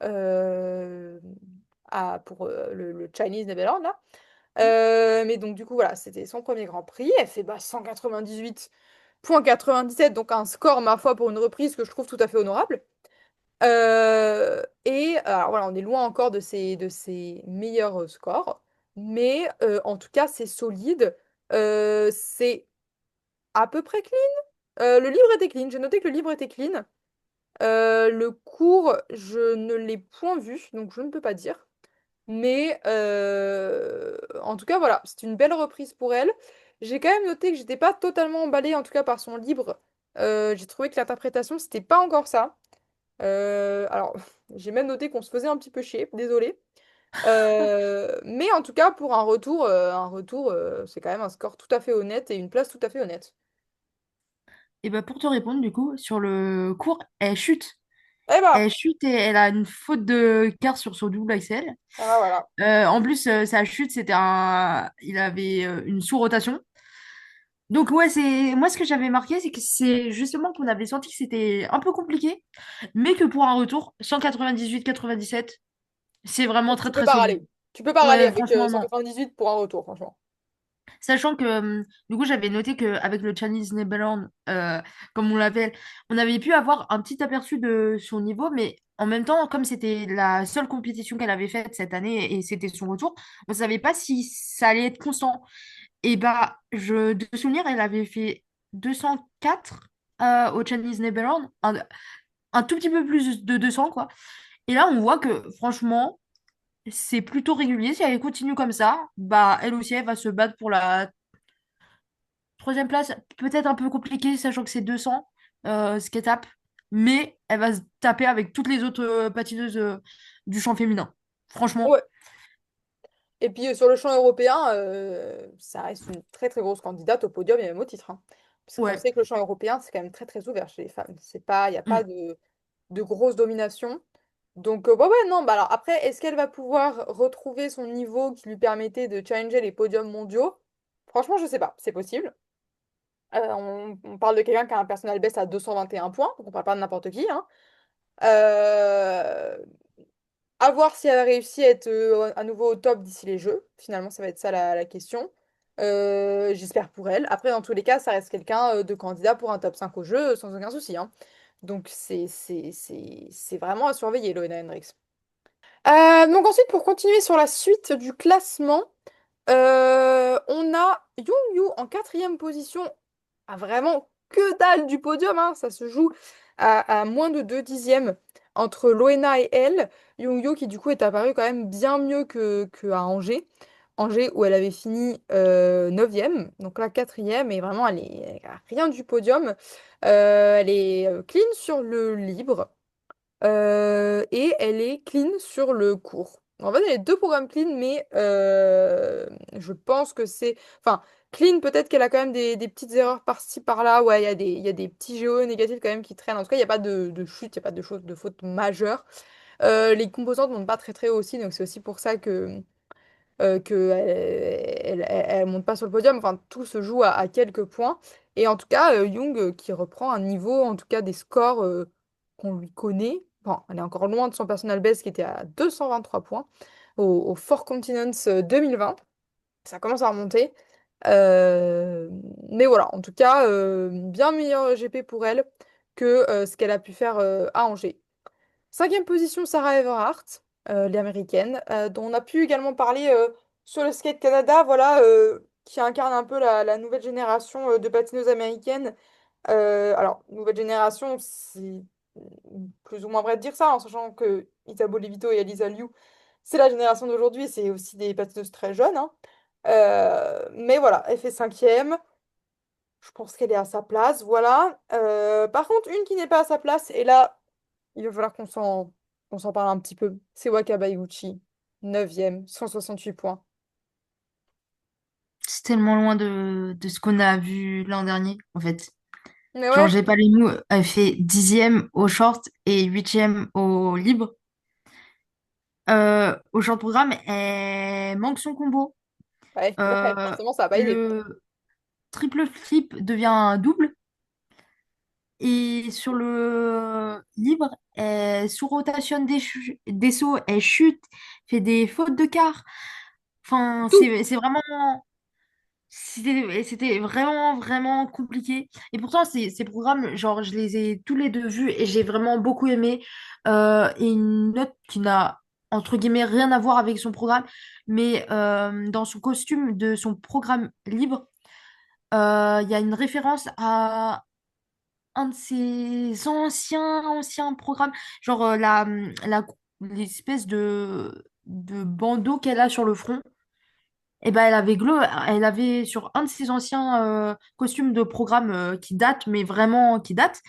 euh, pour le Chinese Neverland, là. Mais donc, du coup, voilà, c'était son premier Grand Prix. Elle fait 198,97, donc un score, ma foi, pour une reprise que je trouve tout à fait honorable. Et alors voilà, on est loin encore de ses meilleurs scores, mais en tout cas, c'est solide. C'est à peu près clean. Le livre était clean. J'ai noté que le livre était clean. Le cours, je ne l'ai point vu, donc je ne peux pas dire. Mais en tout cas, voilà, c'est une belle reprise pour elle. J'ai quand même noté que j'étais pas totalement emballée, en tout cas par son livre. J'ai trouvé que l'interprétation, c'était pas encore ça. Alors, j'ai même noté qu'on se faisait un petit peu chier, désolé. Mais en tout cas, pour un retour, c'est quand même un score tout à fait honnête et une place tout à fait honnête. Et bah pour te répondre, du coup, sur le cours, elle chute. Eh bah, Elle chute et elle a une faute de quart sur son double axel. ah bah voilà. En plus, sa chute, c'était un. Il avait une sous-rotation. Donc ouais, c'est moi ce que j'avais marqué, c'est que c'est justement qu'on avait senti que c'était un peu compliqué, mais que pour un retour, 198-97, c'est vraiment Tu très peux très pas solide. râler. Tu peux pas râler Ouais, avec franchement, non. 198 pour un retour, franchement. Sachant que, du coup, j'avais noté qu'avec le Chinese Neverland, comme on l'appelle, on avait pu avoir un petit aperçu de son niveau, mais en même temps, comme c'était la seule compétition qu'elle avait faite cette année et c'était son retour, on ne savait pas si ça allait être constant. Et bah, de souvenir, elle avait fait 204 au Chinese Neverland, un tout petit peu plus de 200, quoi. Et là, on voit que, franchement, c'est plutôt régulier. Si elle continue comme ça, bah, elle aussi, elle va se battre pour la troisième place, peut-être un peu compliqué, sachant que c'est 200 ce qu'elle tape, mais elle va se taper avec toutes les autres patineuses du champ féminin. Franchement, Ouais. Et puis sur le champ européen, ça reste une très très grosse candidate au podium et même au titre, hein. Parce qu'on ouais. sait que le champ européen, c'est quand même très très ouvert chez les femmes. Il n'y a pas Mm. de grosse domination. Donc, ouais, ouais, non, bah alors après, est-ce qu'elle va pouvoir retrouver son niveau qui lui permettait de challenger les podiums mondiaux? Franchement, je sais pas, c'est possible. On parle de quelqu'un qui a un personal best à 221 points, donc on parle pas de n'importe qui, hein. Euh, À voir si elle a réussi à être à nouveau au top d'ici les Jeux. Finalement, ça va être ça la question. J'espère pour elle. Après, dans tous les cas, ça reste quelqu'un de candidat pour un top 5 au jeu, sans aucun souci, hein. Donc, c'est vraiment à surveiller, Loena Hendricks. Donc ensuite, pour continuer sur la suite du classement, on a Young Yu en quatrième position, à vraiment que dalle du podium, hein. Ça se joue à moins de 2 dixièmes entre Loena et elle. Young Yu qui du coup est apparue quand même bien mieux que à Angers. Angers où elle avait fini 9e, donc là quatrième, et vraiment elle est à rien du podium. Elle est clean sur le libre. Et elle est clean sur le court. En fait, elle est deux programmes clean, mais je pense que c'est... Enfin, clean, peut-être qu'elle a quand même des petites erreurs par-ci, par-là. Ouais, il y a des petits géos négatifs quand même qui traînent. En tout cas, il n'y a pas de chute, il n'y a pas de choses, de fautes majeures. Les composantes ne montent pas très très haut aussi, donc c'est aussi pour ça que elle monte pas sur le podium. Enfin, tout se joue à quelques points. Et en tout cas, Young qui reprend un niveau, en tout cas des scores qu'on lui connaît. Bon, elle est encore loin de son personal best qui était à 223 points au Four Continents 2020. Ça commence à remonter. Euh, mais voilà, en tout cas, bien meilleur GP pour elle que ce qu'elle a pu faire à Angers. Cinquième position, Sarah Everhart, l'américaine, dont on a pu également parler sur le Skate Canada, voilà, qui incarne un peu la nouvelle génération de patineuses américaines. Alors, nouvelle génération, c'est plus ou moins vrai de dire ça, en sachant que Itabo Levito et Alisa Liu, c'est la génération d'aujourd'hui, c'est aussi des patineuses très jeunes, hein. Mais voilà, elle fait cinquième. Je pense qu'elle est à sa place, voilà. Par contre, une qui n'est pas à sa place, et là, il va falloir qu'on s'en parle un petit peu. C'est Wakabayashi, Iguchi, 9e, 168 points. C'est tellement loin de ce qu'on a vu l'an dernier, en fait. Mais Genre, ouais, j'ai pas les mots, elle fait 10e au short et 8e au libre. Au short programme, elle manque son combo. ouais, ouais, Euh, forcément, ça va pas aider. le triple flip devient un double. Et sur le libre, elle sous-rotationne des sauts, elle chute, fait des fautes de quart. Enfin, Tout. c'est vraiment. C'était vraiment, vraiment compliqué. Et pourtant, ces programmes, genre, je les ai tous les deux vus et j'ai vraiment beaucoup aimé. Et une note qui n'a, entre guillemets, rien à voir avec son programme, mais dans son costume de son programme libre, il y a une référence à un de ses anciens programmes, genre l'espèce de bandeau qu'elle a sur le front. Et ben elle avait sur un de ses anciens costumes de programme qui date, mais vraiment qui date,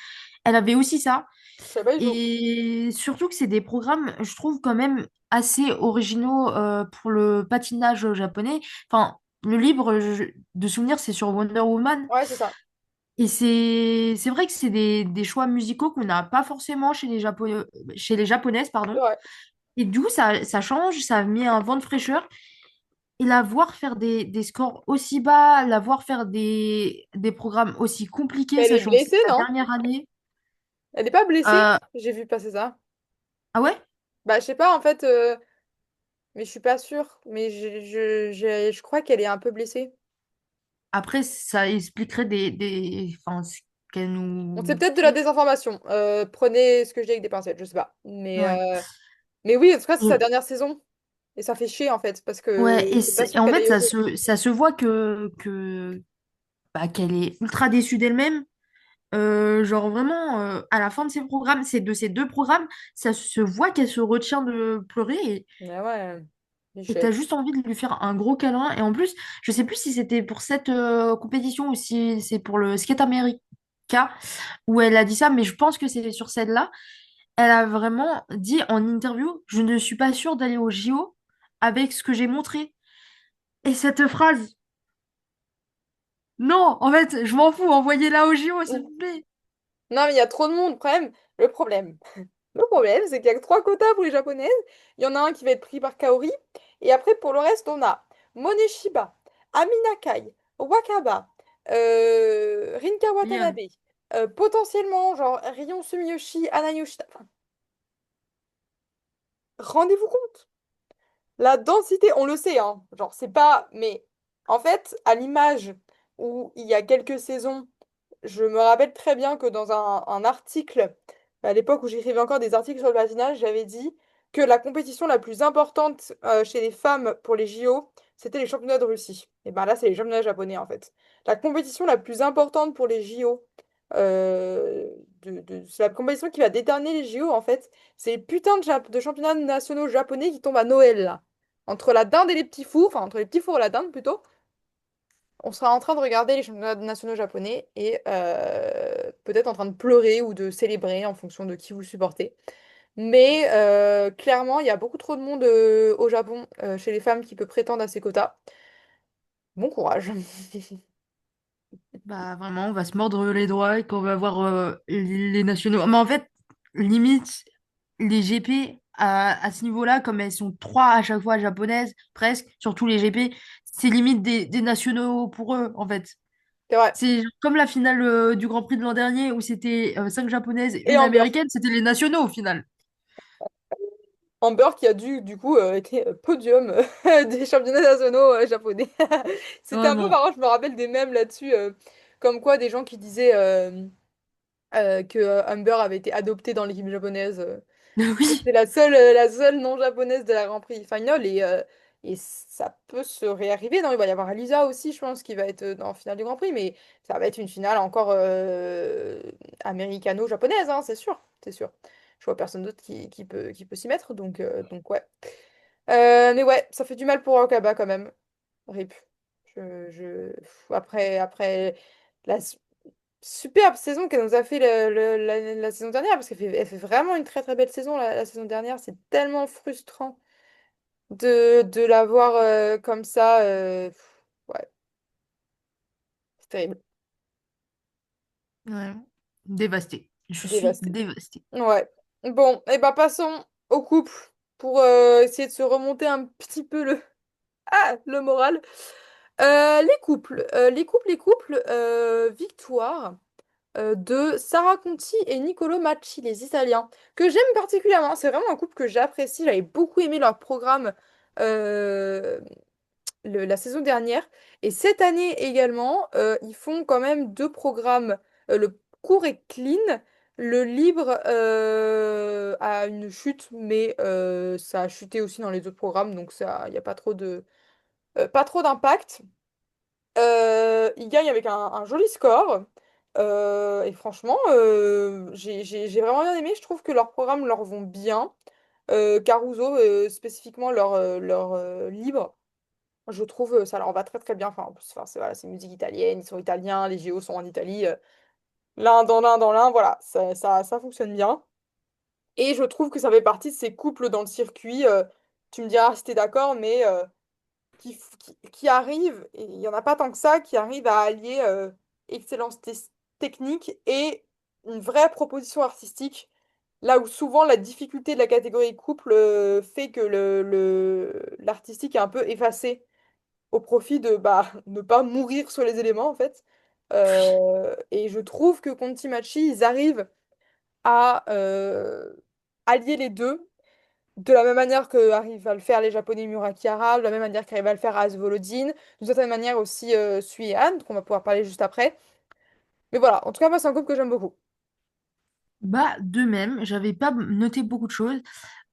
elle avait aussi ça. Je sais pas du tout. Et surtout que c'est des programmes, je trouve quand même assez originaux pour le patinage japonais. Enfin, le livre de souvenirs, c'est sur Wonder Woman. Ouais, c'est ça. Et c'est vrai que c'est des choix musicaux qu'on n'a pas forcément chez les japonaises, C'est pardon. vrai. Et du coup, ça change, ça a mis un vent de fraîcheur. Et la voir faire des scores aussi bas, la voir faire des programmes aussi compliqués, Mais elle est sachant que c'est blessée, sa non? dernière année. Elle est pas blessée? Euh, J'ai vu passer ça. ah ouais? Bah, je sais pas, en fait, mais je suis pas sûre. Mais je crois qu'elle est un peu blessée. Après, ça expliquerait enfin, ce qu'elle Bon, c'est nous peut-être de la fait. désinformation. Prenez ce que je dis avec des pincettes, je sais pas. Mais, Ouais. mais oui, en tout cas, c'est sa Et, dernière saison. Et ça fait chier, en fait, parce que ouais, c'est pas et sûr en qu'elle fait, aille aux... ça se voit bah, qu'elle est ultra déçue d'elle-même. Genre vraiment, à la fin de de ces deux programmes, ça se voit qu'elle se retient de pleurer. Mais ouais, Et t'as Michel. juste envie de lui faire un gros câlin. Et en plus, je sais plus si c'était pour cette compétition ou si c'est pour le Skate America où elle a dit ça, mais je pense que c'est sur celle-là. Elle a vraiment dit en interview, je ne suis pas sûre d'aller au JO avec ce que j'ai montré. Et cette phrase, non, en fait, je m'en fous, envoyez-la au JO, s'il vous plaît. Non, mais il y a trop de monde. Le problème, c'est qu'il y a que trois quotas pour les japonaises. Il y en a un qui va être pris par Kaori. Et après, pour le reste, on a Moneshiba, Amina Kai, Wakaba, Rinka Bien. Watanabe, potentiellement, genre, Rion Sumiyoshi, Ana Yoshida. Enfin, rendez-vous compte. La densité, on le sait, hein. Genre, c'est pas. Mais en fait, à l'image où il y a quelques saisons, je me rappelle très bien que dans un article, à l'époque où j'écrivais encore des articles sur le patinage, j'avais dit. que la compétition la plus importante chez les femmes pour les JO, c'était les championnats de Russie. Et ben là, c'est les championnats japonais en fait. La compétition la plus importante pour les JO, c'est la compétition qui va déterminer les JO en fait. C'est les putains de championnats nationaux japonais qui tombent à Noël là. Entre la dinde et les petits fours, enfin entre les petits fours et la dinde plutôt. On sera en train de regarder les championnats nationaux japonais et peut-être en train de pleurer ou de célébrer en fonction de qui vous supportez. Mais clairement, il y a beaucoup trop de monde au Japon chez les femmes qui peut prétendre à ces quotas. Bon courage. Bah vraiment, on va se mordre les doigts et qu'on va voir les nationaux. Mais en fait, limite, les GP à ce niveau-là, comme elles sont trois à chaque fois japonaises, presque, sur tous les GP, c'est limite des nationaux pour eux, en fait. C'est vrai. C'est comme la finale du Grand Prix de l'an dernier où c'était cinq japonaises et Et une Amber. américaine, c'était les nationaux au final. Amber qui a dû, du coup, été podium des championnats nationaux japonais. C'était un peu Vraiment. marrant, je me rappelle des mèmes là-dessus, comme quoi des gens qui disaient que Amber avait été adoptée dans l'équipe japonaise. Oui. C'est la seule non japonaise de la Grand Prix Final et ça peut se réarriver. Non, il va y avoir Lisa aussi, je pense, qui va être dans la finale du Grand Prix, mais ça va être une finale encore américano-japonaise, hein, c'est sûr, c'est sûr. Je vois personne d'autre qui peut s'y mettre, donc ouais. Mais ouais, ça fait du mal pour Okaba quand même. RIP. Après la superbe saison qu'elle nous a fait la saison dernière, parce elle fait vraiment une très très belle saison la saison dernière. C'est tellement frustrant de la voir comme ça. Ouais, c'est terrible. Ouais. Dévastée. Je suis Dévasté. dévastée. Ouais. Bon, et ben passons au couple pour essayer de se remonter un petit peu le moral. Les couples, victoire de Sarah Conti et Niccolò Macci, les Italiens, que j'aime particulièrement. C'est vraiment un couple que j'apprécie. J'avais beaucoup aimé leur programme euh, la saison dernière. Et cette année également, ils font quand même deux programmes. Le court est clean. Le libre a une chute, mais ça a chuté aussi dans les autres programmes, donc ça, il n'y a pas trop d'impact. Ils gagnent avec un joli score. Et franchement, j'ai vraiment bien aimé. Je trouve que leurs programmes leur vont bien. Caruso, spécifiquement leur libre, je trouve ça leur va très très bien. Enfin, en plus, enfin, voilà, c'est musique italienne, ils sont italiens, les JO sont en Italie. L'un dans l'un, voilà, ça fonctionne bien. Et je trouve que ça fait partie de ces couples dans le circuit. Tu me diras si t'es d'accord, mais qui arrivent, et il n'y en a pas tant que ça, qui arrivent à allier excellence technique et une vraie proposition artistique, là où souvent la difficulté de la catégorie couple fait que l'artistique est un peu effacé au profit de bah, ne pas mourir sur les éléments en fait. Et je trouve que Conti Machi, ils arrivent à allier les deux de la même manière que arrivent à le faire les Japonais Murakihara, de la même manière qu'arrive à le faire Az Volodine, d'une certaine manière aussi Sui et Han, qu'on va pouvoir parler juste après. Mais voilà, en tout cas, moi, c'est un couple que j'aime beaucoup. Bah, de même, j'avais pas noté beaucoup de choses.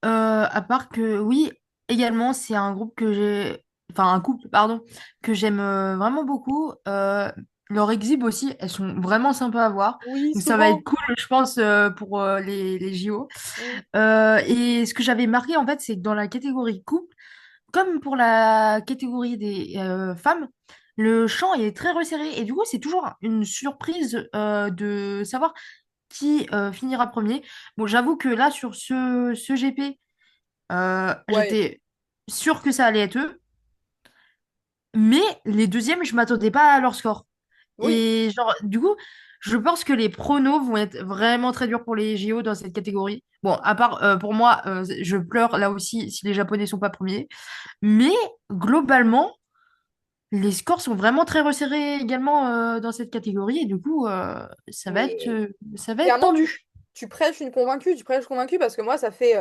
À part que, oui, également, c'est un groupe que j'ai. Enfin, un couple, pardon, que j'aime vraiment beaucoup. Leurs exhibs aussi, elles sont vraiment sympas à voir. Oui, Donc, ça va être souvent. cool, je pense, pour les JO. Mm. Et ce que j'avais marqué, en fait, c'est que dans la catégorie couple, comme pour la catégorie des femmes, le champ est très resserré. Et du coup, c'est toujours une surprise de savoir qui finira premier. Bon, j'avoue que là, sur ce GP, Ouais, j'étais sûre que ça allait être eux, mais les deuxièmes, je m'attendais pas à leur score. oui, Et genre, du coup, je pense que les pronos vont être vraiment très durs pour les JO dans cette catégorie. Bon, à part pour moi, je pleure là aussi si les Japonais sont pas premiers. Mais globalement, les scores sont vraiment très resserrés également dans cette catégorie. Et du coup, mais ça va être clairement, tendu. tu prêches une convaincue, tu prêches convaincue parce que moi, ça fait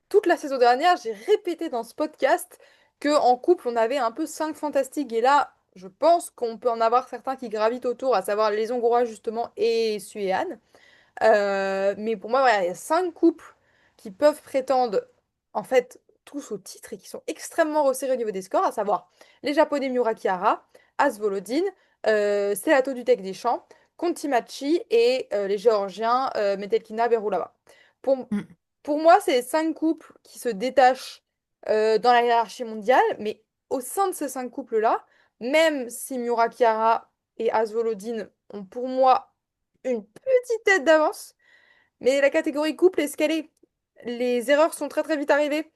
toute la saison dernière, j'ai répété dans ce podcast que en couple, on avait un peu cinq fantastiques. Et là, je pense qu'on peut en avoir certains qui gravitent autour, à savoir les Hongrois justement et Suéane. Mais pour moi, voilà, il y a cinq couples qui peuvent prétendre en fait, tous au titre et qui sont extrêmement resserrés au niveau des scores, à savoir les Japonais Miura Kihara, As Volodine, Selato Dudek Deschamps, Contimachi et les Géorgiens Metelkina Berulava. Pour, Mm, pour moi, c'est 5 couples qui se détachent dans la hiérarchie mondiale, mais au sein de ces 5 couples-là, même si Miura Kihara et As Volodine ont pour moi une petite tête d'avance, mais la catégorie couple est ce qu'elle est. Les erreurs sont très très vite arrivées.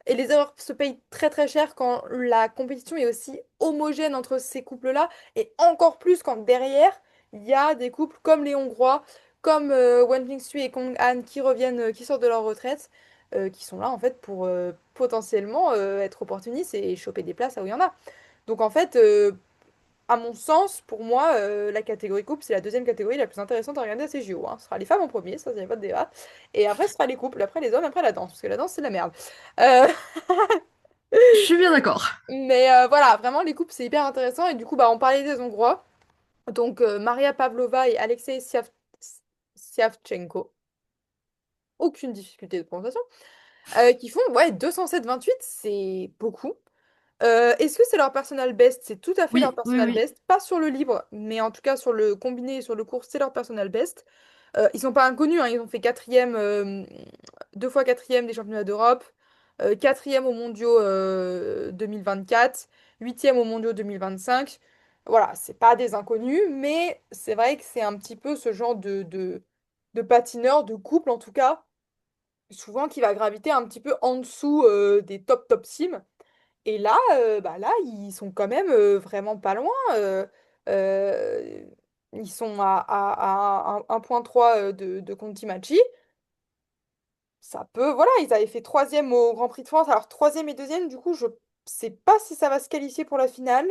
Et les erreurs se payent très très cher quand la compétition est aussi homogène entre ces couples-là. Et encore plus quand derrière, il y a des couples comme les Hongrois, comme Wen Jingsui et Kong Han qui reviennent, qui sortent de leur retraite, qui sont là en fait pour potentiellement être opportunistes et choper des places là où il y en a. Donc en fait, à mon sens, pour moi, la catégorie couple, c'est la deuxième catégorie la plus intéressante à regarder à ces JO, hein. Ce sera les femmes en premier, ça, il n'y a pas de débat. Et après, ce sera les couples, après les hommes, après la danse, parce que la danse, c'est la merde. Euh, je suis bien d'accord. mais voilà, vraiment, les couples, c'est hyper intéressant. Et du coup, bah, on parlait des Hongrois. Donc, Maria Pavlova et Alexei Siavchenko. Aucune difficulté de prononciation. Qui font, ouais, 207,28, c'est beaucoup. Est-ce que c'est leur personal best? C'est tout à fait leur Oui, oui, personal oui. best. Pas sur le libre, mais en tout cas sur le combiné et sur le court, c'est leur personal best. Ils sont pas inconnus, hein, ils ont fait quatrième, 2 fois quatrième des championnats d'Europe, quatrième aux mondiaux 2024, huitième aux mondiaux 2025. Voilà, c'est pas des inconnus, mais c'est vrai que c'est un petit peu ce genre de patineur, de couple en tout cas, souvent qui va graviter un petit peu en dessous des top teams. Et là, bah là, ils sont quand même vraiment pas loin. Euh, Ils sont à 1,3 de Conti-Machi. Ça peut, voilà, ils avaient fait troisième au Grand Prix de France. Alors, troisième et deuxième, du coup, je sais pas si ça va se qualifier pour la finale.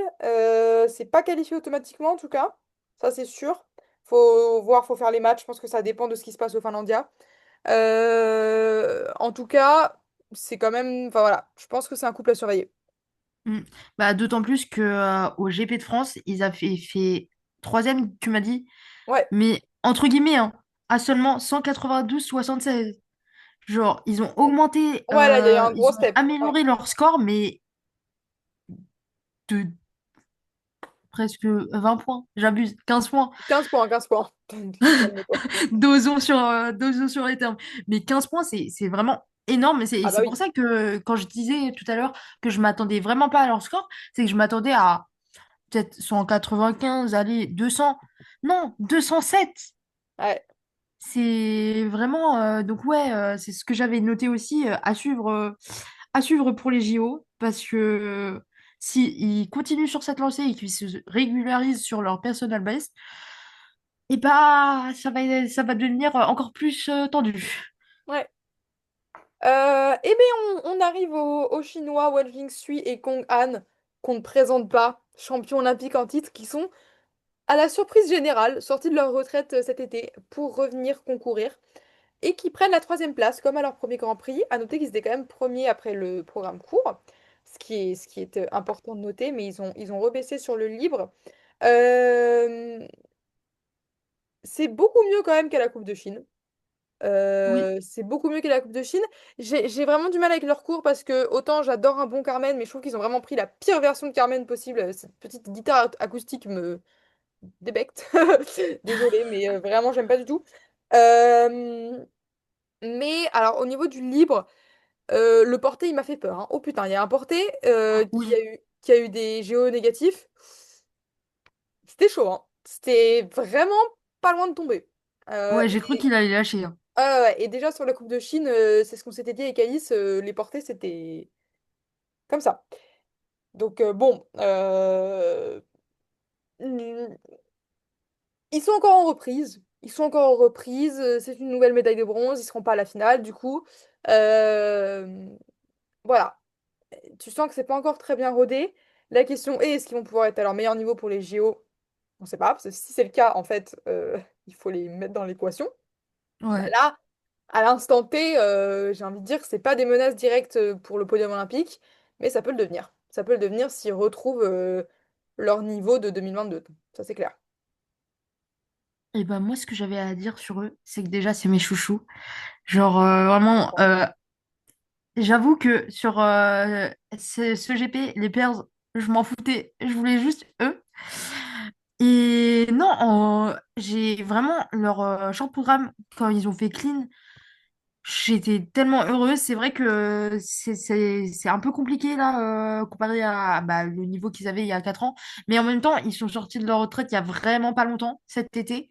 C'est pas qualifié automatiquement, en tout cas. Ça, c'est sûr. Faut voir, faut faire les matchs. Je pense que ça dépend de ce qui se passe au Finlandia. En tout cas, c'est quand même. Enfin, voilà, je pense que c'est un couple à surveiller. Mm. Bah, d'autant plus que au GP de France, ils avaient fait troisième, tu m'as dit, Ouais. mais entre guillemets, hein, à seulement 192,76. Genre, ils ont augmenté, Ouais, là, il y a eu un ils gros ont step. Ouais. amélioré leur score, mais de presque 20 points. J'abuse, 15 points. 15 points, 15 points. Calme-toi. Dosons sur les termes. Mais 15 points, c'est vraiment énorme. Et Ah bah c'est oui. pour ça que quand je disais tout à l'heure que je m'attendais vraiment pas à leur score, c'est que je m'attendais à peut-être 195, allez, 200. Non, 207. Ouais. C'est vraiment... donc ouais, c'est ce que j'avais noté aussi à suivre pour les JO. Parce que si ils continuent sur cette lancée et qu'ils se régularisent sur leur personal best, et bah ça va devenir encore plus tendu. Ouais. Eh bien, on arrive aux Chinois Wen Jingsui et Kong Han, qu'on ne présente pas, champions olympiques en titre, qui sont, à la surprise générale, sortis de leur retraite cet été pour revenir concourir et qui prennent la troisième place, comme à leur premier Grand Prix. À noter qu'ils étaient quand même premiers après le programme court, ce qui est important de noter, mais ils ont rebaissé sur le libre. Euh, c'est beaucoup mieux quand même qu'à la Coupe de Chine. Oui, C'est beaucoup mieux que la Coupe de Chine. J'ai vraiment du mal avec leur cours parce que autant j'adore un bon Carmen, mais je trouve qu'ils ont vraiment pris la pire version de Carmen possible. Cette petite guitare acoustique me débecte. Désolée, mais vraiment j'aime pas du tout. Euh, mais alors au niveau du libre, le porté il m'a fait peur, hein. Oh putain, il y a un porté qui a oui. eu des géos négatifs. C'était chaud, hein. C'était vraiment pas loin de tomber. Ouais, j'ai cru qu'il allait lâcher, hein. Ah ouais, et déjà sur la Coupe de Chine, c'est ce qu'on s'était dit avec Alice, les portées c'était comme ça. Donc bon, mm, ils sont encore en reprise. Ils sont encore en reprise. C'est une nouvelle médaille de bronze. Ils seront pas à la finale du coup. Euh, voilà. Tu sens que c'est pas encore très bien rodé. La question est, est-ce qu'ils vont pouvoir être à leur meilleur niveau pour les JO? On sait pas, parce que si c'est le cas, en fait, il faut les mettre dans l'équation. Bah Ouais. là, à l'instant T, j'ai envie de dire que c'est pas des menaces directes pour le podium olympique, mais ça peut le devenir. Ça peut le devenir s'ils retrouvent leur niveau de 2022. Ça, c'est clair. Et ben moi, ce que j'avais à dire sur eux, c'est que déjà, c'est mes chouchous. Genre, vraiment, j'avoue que sur ce GP, les Pairs, je m'en foutais. Je voulais juste eux. Et non, j'ai vraiment leur chant de programme, quand ils ont fait Clean, j'étais tellement heureuse. C'est vrai que c'est un peu compliqué là, comparé à bah, le niveau qu'ils avaient il y a 4 ans. Mais en même temps, ils sont sortis de leur retraite il y a vraiment pas longtemps, cet été.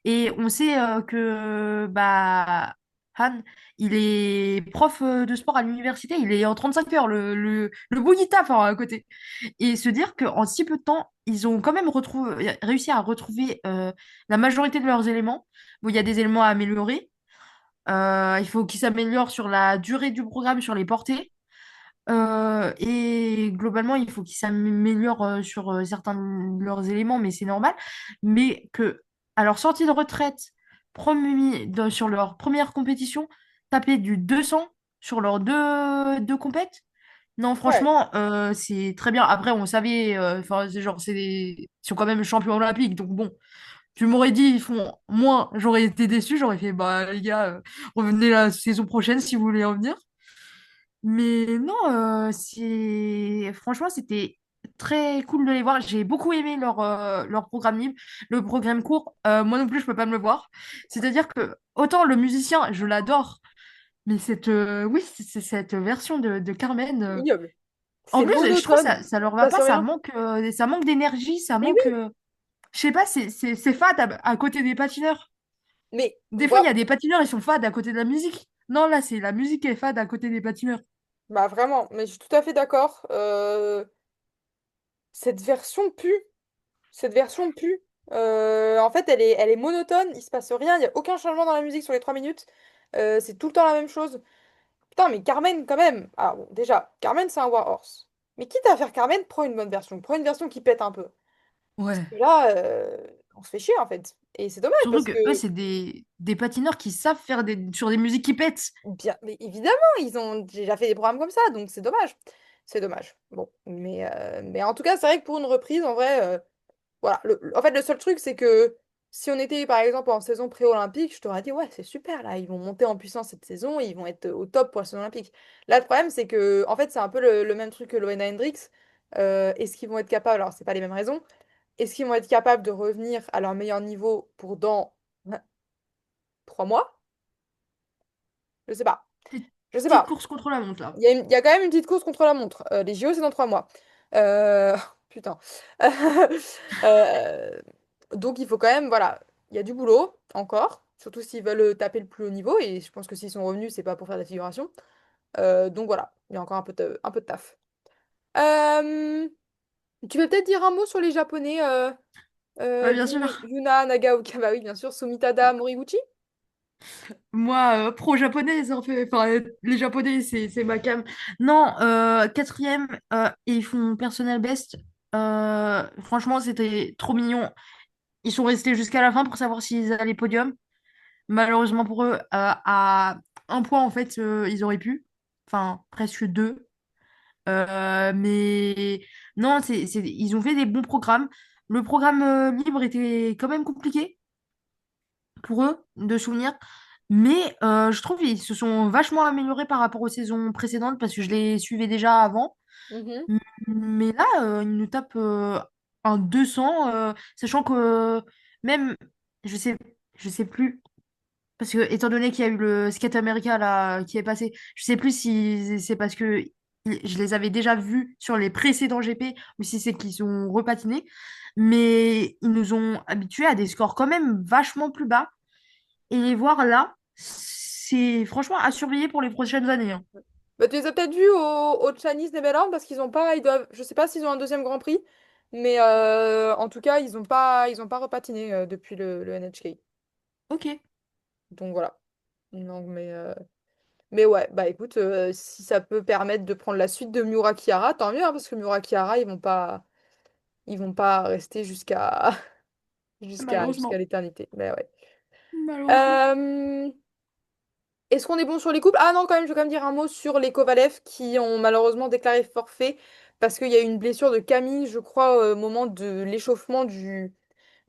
Et on sait que bah, Han, il est prof de sport à l'université. Il est en 35 heures, le beau taf hein, à côté. Et se dire qu'en si peu de temps, ils ont quand même réussi à retrouver la majorité de leurs éléments. Bon, il y a des éléments à améliorer. Il faut qu'ils s'améliorent sur la durée du programme, sur les portées. Et globalement, il faut qu'ils s'améliorent sur certains de leurs éléments, mais c'est normal. Mais que, à leur sortie de retraite, sur leur première compétition, taper du 200 sur leurs deux compètes. Non, Ouais. franchement, c'est très bien. Après, on savait, enfin, c'est genre, ils sont quand même champions olympiques, donc bon, tu m'aurais dit, ils font moins, j'aurais été déçu, j'aurais fait, bah les gars, revenez la saison prochaine si vous voulez revenir. Mais non, franchement, c'était très cool de les voir. J'ai beaucoup aimé leur programme libre. Le programme court, moi non plus, je peux pas me le voir. C'est-à-dire que autant le musicien, je l'adore, mais oui, c'est cette version de Carmen. Ignoble. En C'est plus, je trouve que monotone. ça leur va Ça, c'est pas, rien. ça manque d'énergie, ça Mais manque. oui, Je sais pas, c'est fade à côté des patineurs. mais Des fois, il y moi, a des patineurs, ils sont fades à côté de la musique. Non, là, c'est la musique qui est fade à côté des patineurs. bah vraiment, mais je suis tout à fait d'accord. Cette version pue. Cette version pue. En fait, elle est monotone, il se passe rien, il n'y a aucun changement dans la musique sur les 3 minutes. C'est tout le temps la même chose. Putain, mais Carmen, quand même. Ah bon, déjà, Carmen, c'est un Warhorse. Mais quitte à faire Carmen, prends une bonne version. Prends une version qui pète un peu. Parce Ouais. que là, on se fait chier, en fait. Et c'est dommage, Surtout parce que que, eux, c'est des patineurs qui savent faire sur des musiques qui pètent. bien, mais évidemment, ils ont déjà fait des programmes comme ça, donc c'est dommage. C'est dommage. Bon, mais en tout cas, c'est vrai que pour une reprise, en vrai. Voilà. En fait, le seul truc, c'est que si on était, par exemple, en saison pré-olympique, je t'aurais dit, ouais, c'est super, là, ils vont monter en puissance cette saison, ils vont être au top pour la saison olympique. Là, le problème, c'est que, en fait, c'est un peu le même truc que Loena Hendrix. Est-ce qu'ils vont être capables, alors, c'est pas les mêmes raisons, est-ce qu'ils vont être capables de revenir à leur meilleur niveau pour dans 3 mois? Je sais pas. Petite Je sais petite pas. course contre la montre, là. Il y a quand même une petite course contre la montre. Les JO, c'est dans 3 mois. Putain. Euh, Donc, il faut quand même, voilà, il y a du boulot encore, surtout s'ils veulent taper le plus haut niveau. Et je pense que s'ils sont revenus, c'est pas pour faire de la figuration. Donc, voilà, il y a encore un peu de taf. Euh, Tu veux peut-être dire un mot sur les Japonais Ouais, bien sûr. Yuna Nagaoka, bah oui, bien sûr, Sumitada Moriguchi? Moi, pro-japonaise, en fait. Enfin, les japonais, c'est ma cam. Non, quatrième, et ils font personnel best. Franchement, c'était trop mignon. Ils sont restés jusqu'à la fin pour savoir s'ils allaient podium. Malheureusement pour eux, à un point, en fait, ils auraient pu. Enfin, presque deux. Mais non, ils ont fait des bons programmes. Le programme libre était quand même compliqué pour eux de souvenir. Mais je trouve qu'ils se sont vachement améliorés par rapport aux saisons précédentes parce que je les suivais déjà avant. Mhm, Mais là, ils nous tapent un 200, sachant que même, je sais, je sais plus. Parce que, étant donné qu'il y a eu le Skate America là, qui est passé, je sais plus si c'est parce que je les avais déjà vus sur les précédents GP ou si c'est qu'ils ont repatiné. Mais ils nous ont habitués à des scores quand même vachement plus bas. Et les voir là, c'est franchement à surveiller pour les prochaines années, hein. bah, tu les as peut-être vus au Chinese Neverland parce qu'ils ont pas, ils doivent, je sais pas s'ils ont un deuxième Grand Prix, mais en tout cas, ils ont pas repatiné depuis le NHK. Ok. Donc voilà. Donc, mais ouais, bah écoute, si ça peut permettre de prendre la suite de Miura Kiara, tant mieux, hein, parce que Miura Kiara, ils vont pas rester jusqu'à jusqu'à Malheureusement. l'éternité. Mais ouais. Malheureusement. Euh, Est-ce qu'on est bon sur les couples? Ah non, quand même, je veux quand même dire un mot sur les Kovalev qui ont malheureusement déclaré forfait parce qu'il y a eu une blessure de Camille, je crois, au moment de l'échauffement du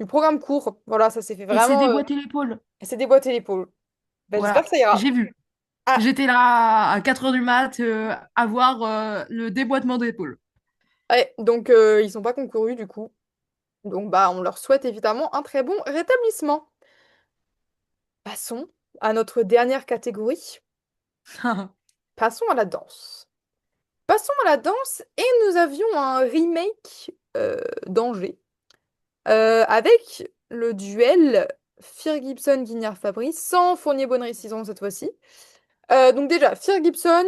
programme court. Voilà, ça s'est fait Et c'est vraiment. déboîter l'épaule. Elle s'est déboîté l'épaule. Bah, j'espère Voilà, que ça ira. j'ai vu. Ah, J'étais là à 4 heures du mat à voir le déboîtement d'épaule. ouais, donc ils sont pas concourus du coup. Donc bah on leur souhaite évidemment un très bon rétablissement. Passons à notre dernière catégorie. Passons à la danse. Passons à la danse et nous avions un remake d'Angers avec le duel Fear Gibson-Guignard Fabrice sans Fournier-Bonnery-Cison cette fois-ci. Donc déjà, Fear Gibson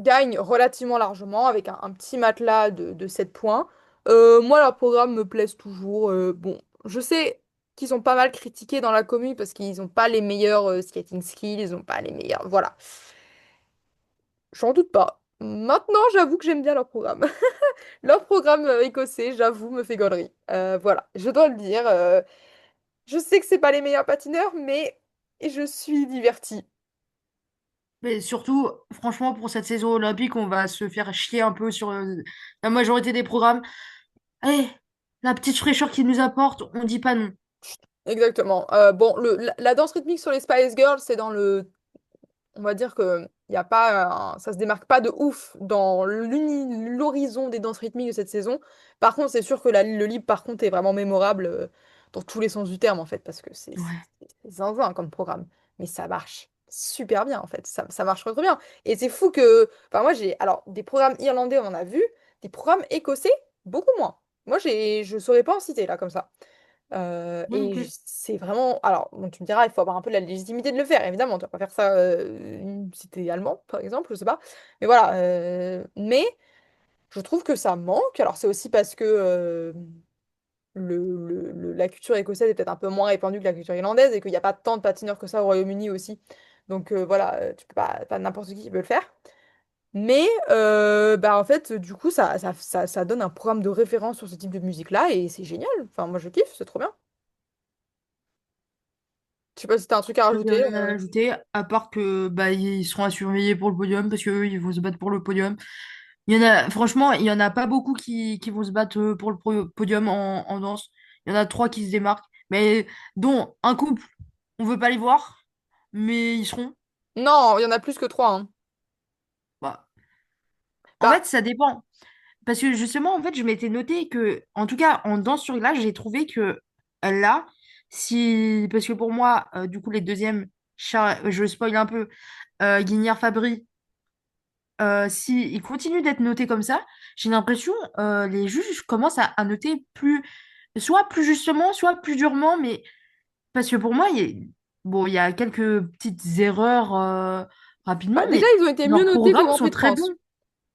gagne relativement largement avec un petit matelas de 7 points. Moi, leur programme me plaise toujours. Bon, je sais qu'ils sont pas mal critiqués dans la commune parce qu'ils n'ont pas les meilleurs skating skills, ils n'ont pas les meilleurs... Voilà. J'en doute pas. Maintenant, j'avoue que j'aime bien leur programme. Leur programme écossais, j'avoue, me fait gaulerie. Voilà, je dois le dire. Je sais que c'est pas les meilleurs patineurs, mais je suis divertie. Mais surtout, franchement, pour cette saison olympique, on va se faire chier un peu sur la majorité des programmes. Allez, la petite fraîcheur qu'ils nous apportent, on dit pas non. Exactement. Bon, la danse rythmique sur les Spice Girls, c'est dans le... On va dire que y a pas ça se démarque pas de ouf dans l'horizon des danses rythmiques de cette saison. Par contre, c'est sûr que le libre, par contre, est vraiment mémorable dans tous les sens du terme, en fait, parce que Ouais. c'est zinzin comme programme. Mais ça marche super bien, en fait. Ça marche très très bien. Et c'est fou que... Enfin, moi, j'ai... Alors, des programmes irlandais, on en a vu. Des programmes écossais, beaucoup moins. Moi, je saurais pas en citer, là, comme ça. Moi non plus. C'est vraiment. Alors, bon, tu me diras, il faut avoir un peu la légitimité de le faire, évidemment. Tu vas pas faire ça si t'es allemand, par exemple, je sais pas. Mais voilà. Mais je trouve que ça manque. Alors, c'est aussi parce que la culture écossaise est peut-être un peu moins répandue que la culture irlandaise et qu'il n'y a pas tant de patineurs que ça au Royaume-Uni aussi. Donc, voilà, tu peux pas n'importe qui peut le faire. Mais bah en fait, du coup, ça donne un programme de référence sur ce type de musique-là et c'est génial. Enfin, moi, je kiffe, c'est trop bien. Je sais pas si t'as un truc à J'ai rajouter. rien à ajouter, à part que bah ils seront à surveiller pour le podium parce qu'eux ils vont se battre pour le podium. Il y en a, franchement, il y en a pas beaucoup qui vont se battre pour le podium en danse. Il y en a trois qui se démarquent, mais dont un couple, on veut pas les voir, mais ils seront. Non, il y en a plus que trois, hein. Bah, en Bah, fait, ça dépend. Parce que justement, en fait, je m'étais noté que, en tout cas, en danse sur glace, j'ai trouvé que là, si. Parce que pour moi, du coup, les deuxièmes, je spoil un peu, Guignard Fabry, si ils continuent d'être notés comme ça, j'ai l'impression les juges commencent à noter plus, soit plus justement, soit plus durement, mais parce que pour moi, bon, il y a quelques petites erreurs rapidement, bah, déjà, mais ils ont été mieux leurs notés qu'au programmes Grand sont Prix de très France. bons.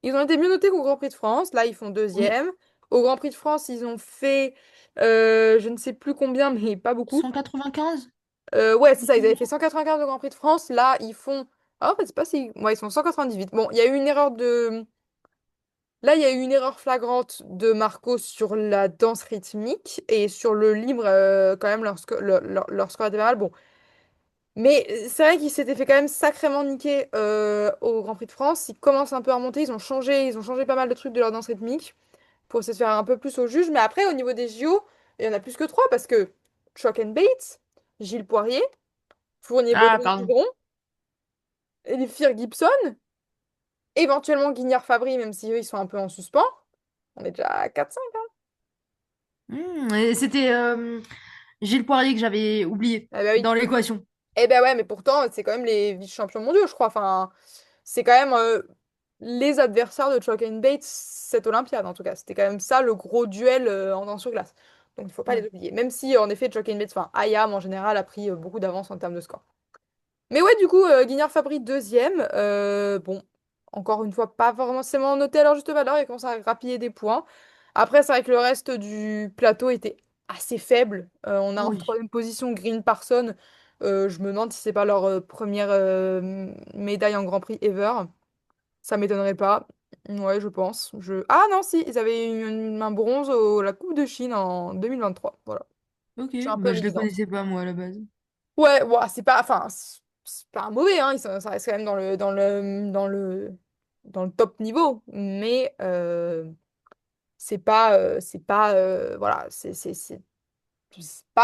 Ils ont été mieux notés qu'au Grand Prix de France. Là, ils font Oui, deuxième. Au Grand Prix de France, ils ont fait je ne sais plus combien, mais pas beaucoup. 195. Ouais, c'est ça, ils avaient fait 195 au Grand Prix de France. Là, ils font. Ah, en fait, c'est pas si. Ouais, ils sont 198. Bon, il y a eu une erreur de. Là, il y a eu une erreur flagrante de Marco sur la danse rythmique et sur le libre, quand même, leur score était pas mal. Bon, mais c'est vrai qu'ils s'étaient fait quand même sacrément niquer au Grand Prix de France. Ils commencent un peu à remonter. Ils ont changé pas mal de trucs de leur danse rythmique pour essayer de faire un peu plus au juge. Mais après, au niveau des JO, il y en a plus que trois parce que Chalk and Bates, Gilles Poirier, Fournier Ah, Baudry pardon. Tigron, Elifir Gibson, éventuellement Guignard Fabry, même si eux ils sont un peu en suspens. On est déjà à 4-5. Et c'était Gilles Poirier que j'avais oublié Ah bah oui. dans l'équation. Eh ben ouais, mais pourtant, c'est quand même les vice-champions mondiaux, je crois. Enfin, c'est quand même les adversaires de Chalk and Bates cette Olympiade, en tout cas. C'était quand même ça le gros duel en danse sur glace. Donc il faut pas Ouais. les oublier. Même si, en effet, Chalk and Bates, enfin, Ayam en général, a pris beaucoup d'avance en termes de score. Mais ouais, du coup, Guignard Fabry deuxième. Bon, encore une fois, pas forcément noté à leur juste valeur. Il commence à grappiller des points. Après, c'est vrai que le reste du plateau était assez faible. On a en Oui. troisième position Green Parson. Je me demande si c'est pas leur première médaille en Grand Prix ever. Ça m'étonnerait pas. Ouais, je pense. Ah non, si, ils avaient eu un bronze la Coupe de Chine en 2023. Voilà. Ok, C'est un peu bah je les évident. connaissais pas moi à la base. Ouais, ouah, c'est pas, enfin, c'est pas un mauvais, hein, ça reste quand même dans le top niveau, mais voilà, c'est pas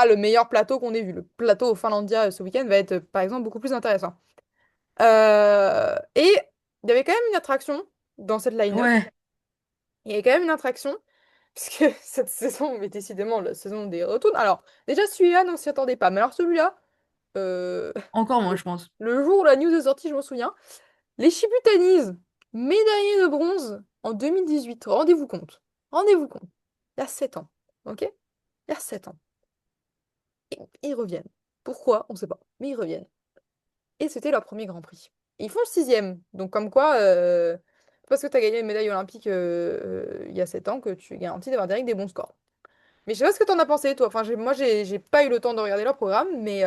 le meilleur plateau qu'on ait vu. Le plateau au Finlandia ce week-end va être, par exemple, beaucoup plus intéressant. Et il y avait quand même une attraction dans cette line-up. Ouais, Il y avait quand même une attraction, puisque cette saison est décidément la saison des retours. Alors, déjà, celui-là, on s'y attendait pas. Mais alors, celui-là, euh, encore moins, je pense. le jour où la news est sortie, je m'en souviens. Les Chibutanis, médaillés de bronze en 2018. Rendez-vous compte. Rendez-vous compte. Il y a 7 ans. Ok? Il y a 7 ans. Et ils reviennent. Pourquoi? On ne sait pas. Mais ils reviennent. Et c'était leur premier Grand Prix. Et ils font le sixième. Donc comme quoi, parce que tu as gagné une médaille olympique il y a 7 ans, que tu es garanti d'avoir direct des bons scores. Mais je sais pas ce que t'en as pensé, toi. Enfin, moi, j'ai pas eu le temps de regarder leur programme, Et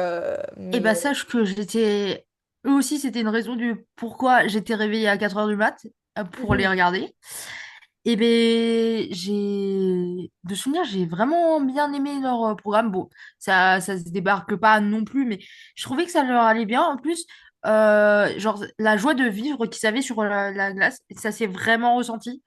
bah sache que j'étais... Eux aussi, c'était une raison du pourquoi j'étais réveillée à 4 heures du mat pour les Mhm. regarder. Et ben de souvenir, j'ai vraiment bien aimé leur programme. Bon, ça se débarque pas non plus, mais je trouvais que ça leur allait bien. En plus, genre, la joie de vivre qu'ils avaient sur la glace, ça s'est vraiment ressenti.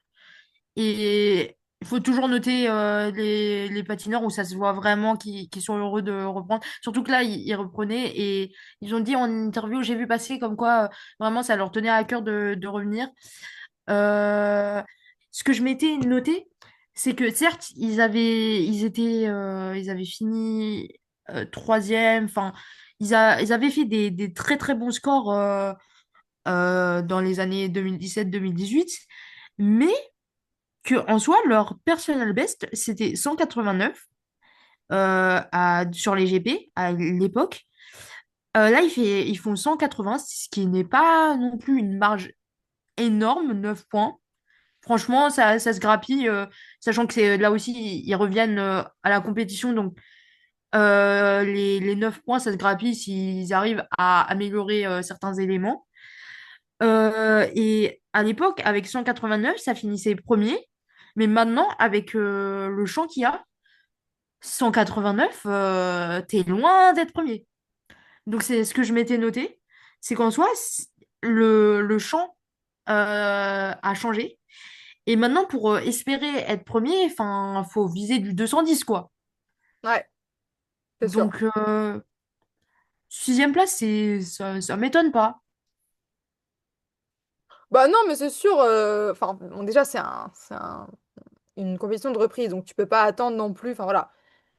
Et il faut toujours noter les patineurs où ça se voit vraiment qu'ils sont heureux de reprendre. Surtout que là, ils reprenaient et ils ont dit en interview, j'ai vu passer comme quoi vraiment ça leur tenait à cœur de revenir. Euh, Ce que je m'étais noté, c'est que certes, ils avaient fini troisième, enfin, ils avaient fait des très très bons scores dans les années 2017-2018, mais que en soi, leur personal best, c'était 189 sur les GP à l'époque. Là, ils font 180, ce qui n'est pas non plus une marge énorme, 9 points. Franchement, ça se grappille, sachant que c'est là aussi, ils reviennent à la compétition. Donc, les 9 points, ça se grappille s'ils arrivent à améliorer certains éléments. Et à l'époque, avec 189, ça finissait premier. Mais maintenant, avec le champ qu'il y a, 189, t'es loin d'être premier. Donc, c'est ce que je m'étais noté. C'est qu'en soi, le champ a changé. Et maintenant, pour espérer être premier, enfin, faut viser du 210, quoi. Ouais, c'est sûr. Donc, sixième place, ça m'étonne pas. Bah non, mais c'est sûr. Enfin, bon, déjà, une compétition de reprise, donc tu peux pas attendre non plus. Enfin, voilà.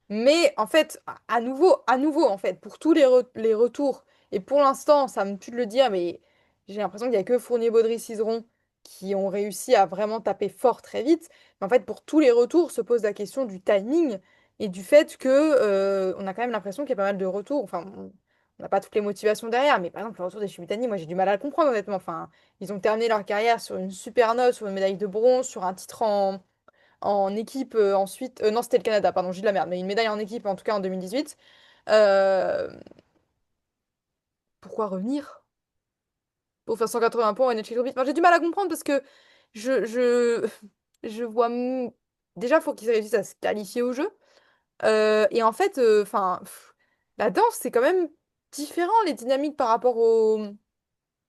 Mais en fait, à nouveau, en fait, pour tous les retours, et pour l'instant, ça me tue de le dire, mais j'ai l'impression qu'il n'y a que Fournier-Baudry-Cizeron qui ont réussi à vraiment taper fort très vite. Mais en fait, pour tous les retours, se pose la question du timing et du fait que on a quand même l'impression qu'il y a pas mal de retours. Enfin, on n'a pas toutes les motivations derrière, mais par exemple, le retour des Chibutani, moi j'ai du mal à le comprendre, honnêtement. Enfin, ils ont terminé leur carrière sur une super note, sur une médaille de bronze, sur un titre en équipe ensuite. Non, c'était le Canada, pardon, j'ai de la merde, mais une médaille en équipe en tout cas en 2018. Euh, Pourquoi revenir? Pour faire 180 points au NHL Orbit. Enfin, j'ai du mal à comprendre parce que je, je, je vois. Déjà, il faut qu'ils réussissent à se qualifier au jeu. Et en fait, enfin, la danse, c'est quand même différent, les dynamiques par rapport au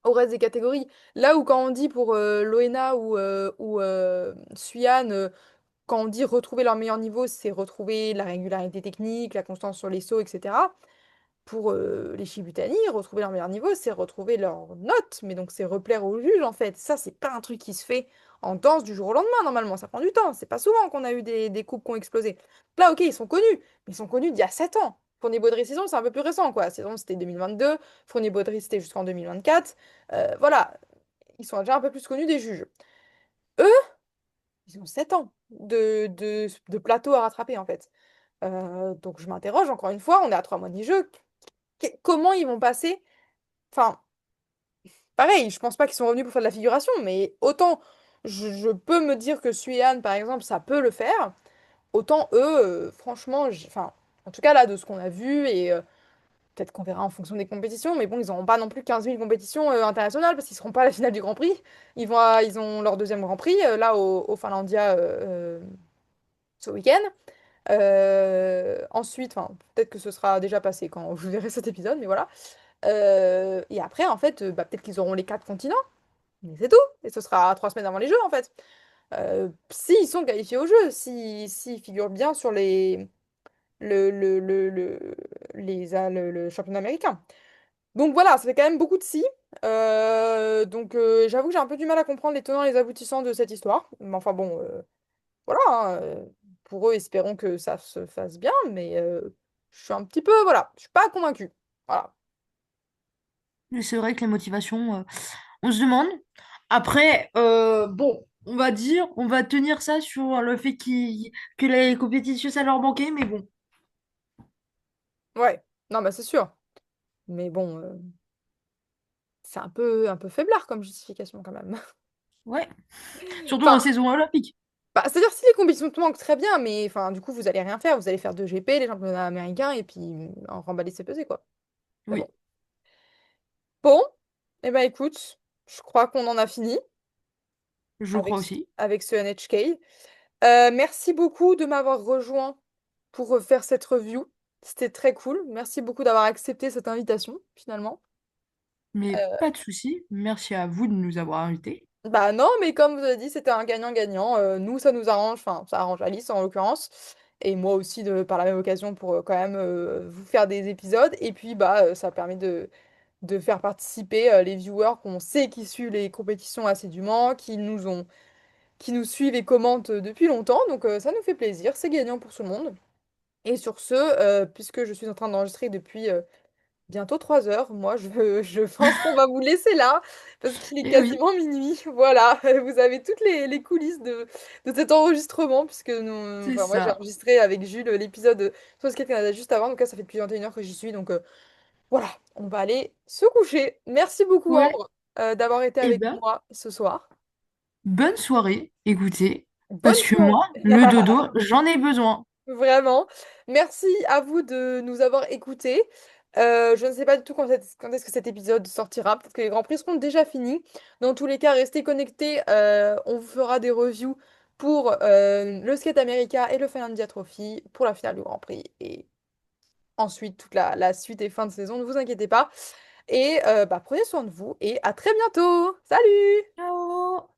reste des catégories. Là où quand on dit pour Loena ou Suyan, quand on dit retrouver leur meilleur niveau, c'est retrouver la régularité technique, la constance sur les sauts, etc. Pour les Shibutani, retrouver leur meilleur niveau, c'est retrouver leur note, mais donc c'est replaire au juge en fait. Ça, c'est pas un truc qui se fait en danse du jour au lendemain, normalement, ça prend du temps. C'est pas souvent qu'on a eu des couples qui ont explosé. Là, ok, ils sont connus, mais ils sont connus d'il y a 7 ans. Fournier Baudry saison, c'est un peu plus récent, quoi. Saison, c'était 2022, Fournier Baudry, c'était jusqu'en 2024. Voilà, ils sont déjà un peu plus connus des juges. Eux, ils ont 7 ans de plateau à rattraper, en fait. Donc je m'interroge, encore une fois, on est à 3 mois du jeu. Comment ils vont passer? Enfin, pareil, je pense pas qu'ils sont revenus pour faire de la figuration, mais autant je peux me dire que Suyan, par exemple, ça peut le faire, autant eux, franchement, enfin, en tout cas là, de ce qu'on a vu, et peut-être qu'on verra en fonction des compétitions, mais bon, ils n'auront pas non plus 15 000 compétitions internationales, parce qu'ils seront pas à la finale du Grand Prix. Ils ont leur deuxième Grand Prix, là, au Finlandia, ce week-end. Ensuite, enfin, peut-être que ce sera déjà passé quand je verrai cet épisode, mais voilà. Et après, en fait, bah, peut-être qu'ils auront les 4 continents, mais c'est tout. Et ce sera 3 semaines avant les Jeux, en fait. S'ils sont qualifiés au jeu, s'ils figurent bien sur le championnat américain. Donc voilà, ça fait quand même beaucoup de si. Donc j'avoue que j'ai un peu du mal à comprendre les tenants et les aboutissants de cette histoire. Mais enfin bon, voilà, hein, pour eux, espérons que ça se fasse bien, mais je suis un petit peu, voilà, je suis pas convaincue. Voilà. Mais c'est vrai que les motivations, on se demande. Après, bon, on va dire, on va tenir ça sur le fait que les compétitions, ça leur manquait, mais bon. Ouais, non, bah c'est sûr. Mais bon, c'est un peu faiblard comme justification quand même. Ouais, surtout en Enfin, saison olympique. bah, c'est-à-dire si les compétitions te manquent très bien, mais enfin, du coup, vous allez rien faire. Vous allez faire 2 GP, les championnats américains, et puis en remballer c'est pesé, quoi. Mais bon. Oui, Bon, eh ben écoute, je crois qu'on en a fini je avec, crois aussi. avec ce NHK. Merci beaucoup de m'avoir rejoint pour faire cette review. C'était très cool. Merci beaucoup d'avoir accepté cette invitation, finalement. Mais Euh, pas de souci. Merci à vous de nous avoir invités. Bah non, mais comme vous avez dit, c'était un gagnant-gagnant. Nous, ça nous arrange, enfin, ça arrange Alice en l'occurrence, et moi aussi par la même occasion pour quand même vous faire des épisodes. Et puis, bah, ça permet de faire participer les viewers qu'on sait qui suivent les compétitions assidûment, qui nous suivent et commentent depuis longtemps. Donc, ça nous fait plaisir, c'est gagnant pour tout le monde. Et sur ce, puisque je suis en train d'enregistrer depuis bientôt 3 heures, moi je pense qu'on va vous laisser là, parce qu'il est Et oui, quasiment minuit. Voilà, vous avez toutes les coulisses de cet enregistrement, puisque nous, c'est enfin, moi j'ai ça. enregistré avec Jules l'épisode sur Skate Canada juste avant, donc là ça fait depuis 21 heures que j'y suis, donc voilà, on va aller se coucher. Merci beaucoup Ouais. Ambre d'avoir été Eh avec ben, moi ce soir. bonne soirée, écoutez, Bonne parce que soirée. moi, le dodo, j'en ai besoin. Vraiment. Merci à vous de nous avoir écoutés. Je ne sais pas du tout quand est-ce que cet épisode sortira. Peut-être que les Grands Prix seront déjà finis. Dans tous les cas, restez connectés. On vous fera des reviews pour le Skate America et le Finlandia Trophy pour la finale du Grand Prix. Et ensuite, toute la suite et fin de saison, ne vous inquiétez pas. Et bah, prenez soin de vous et à très bientôt. Salut! Ciao!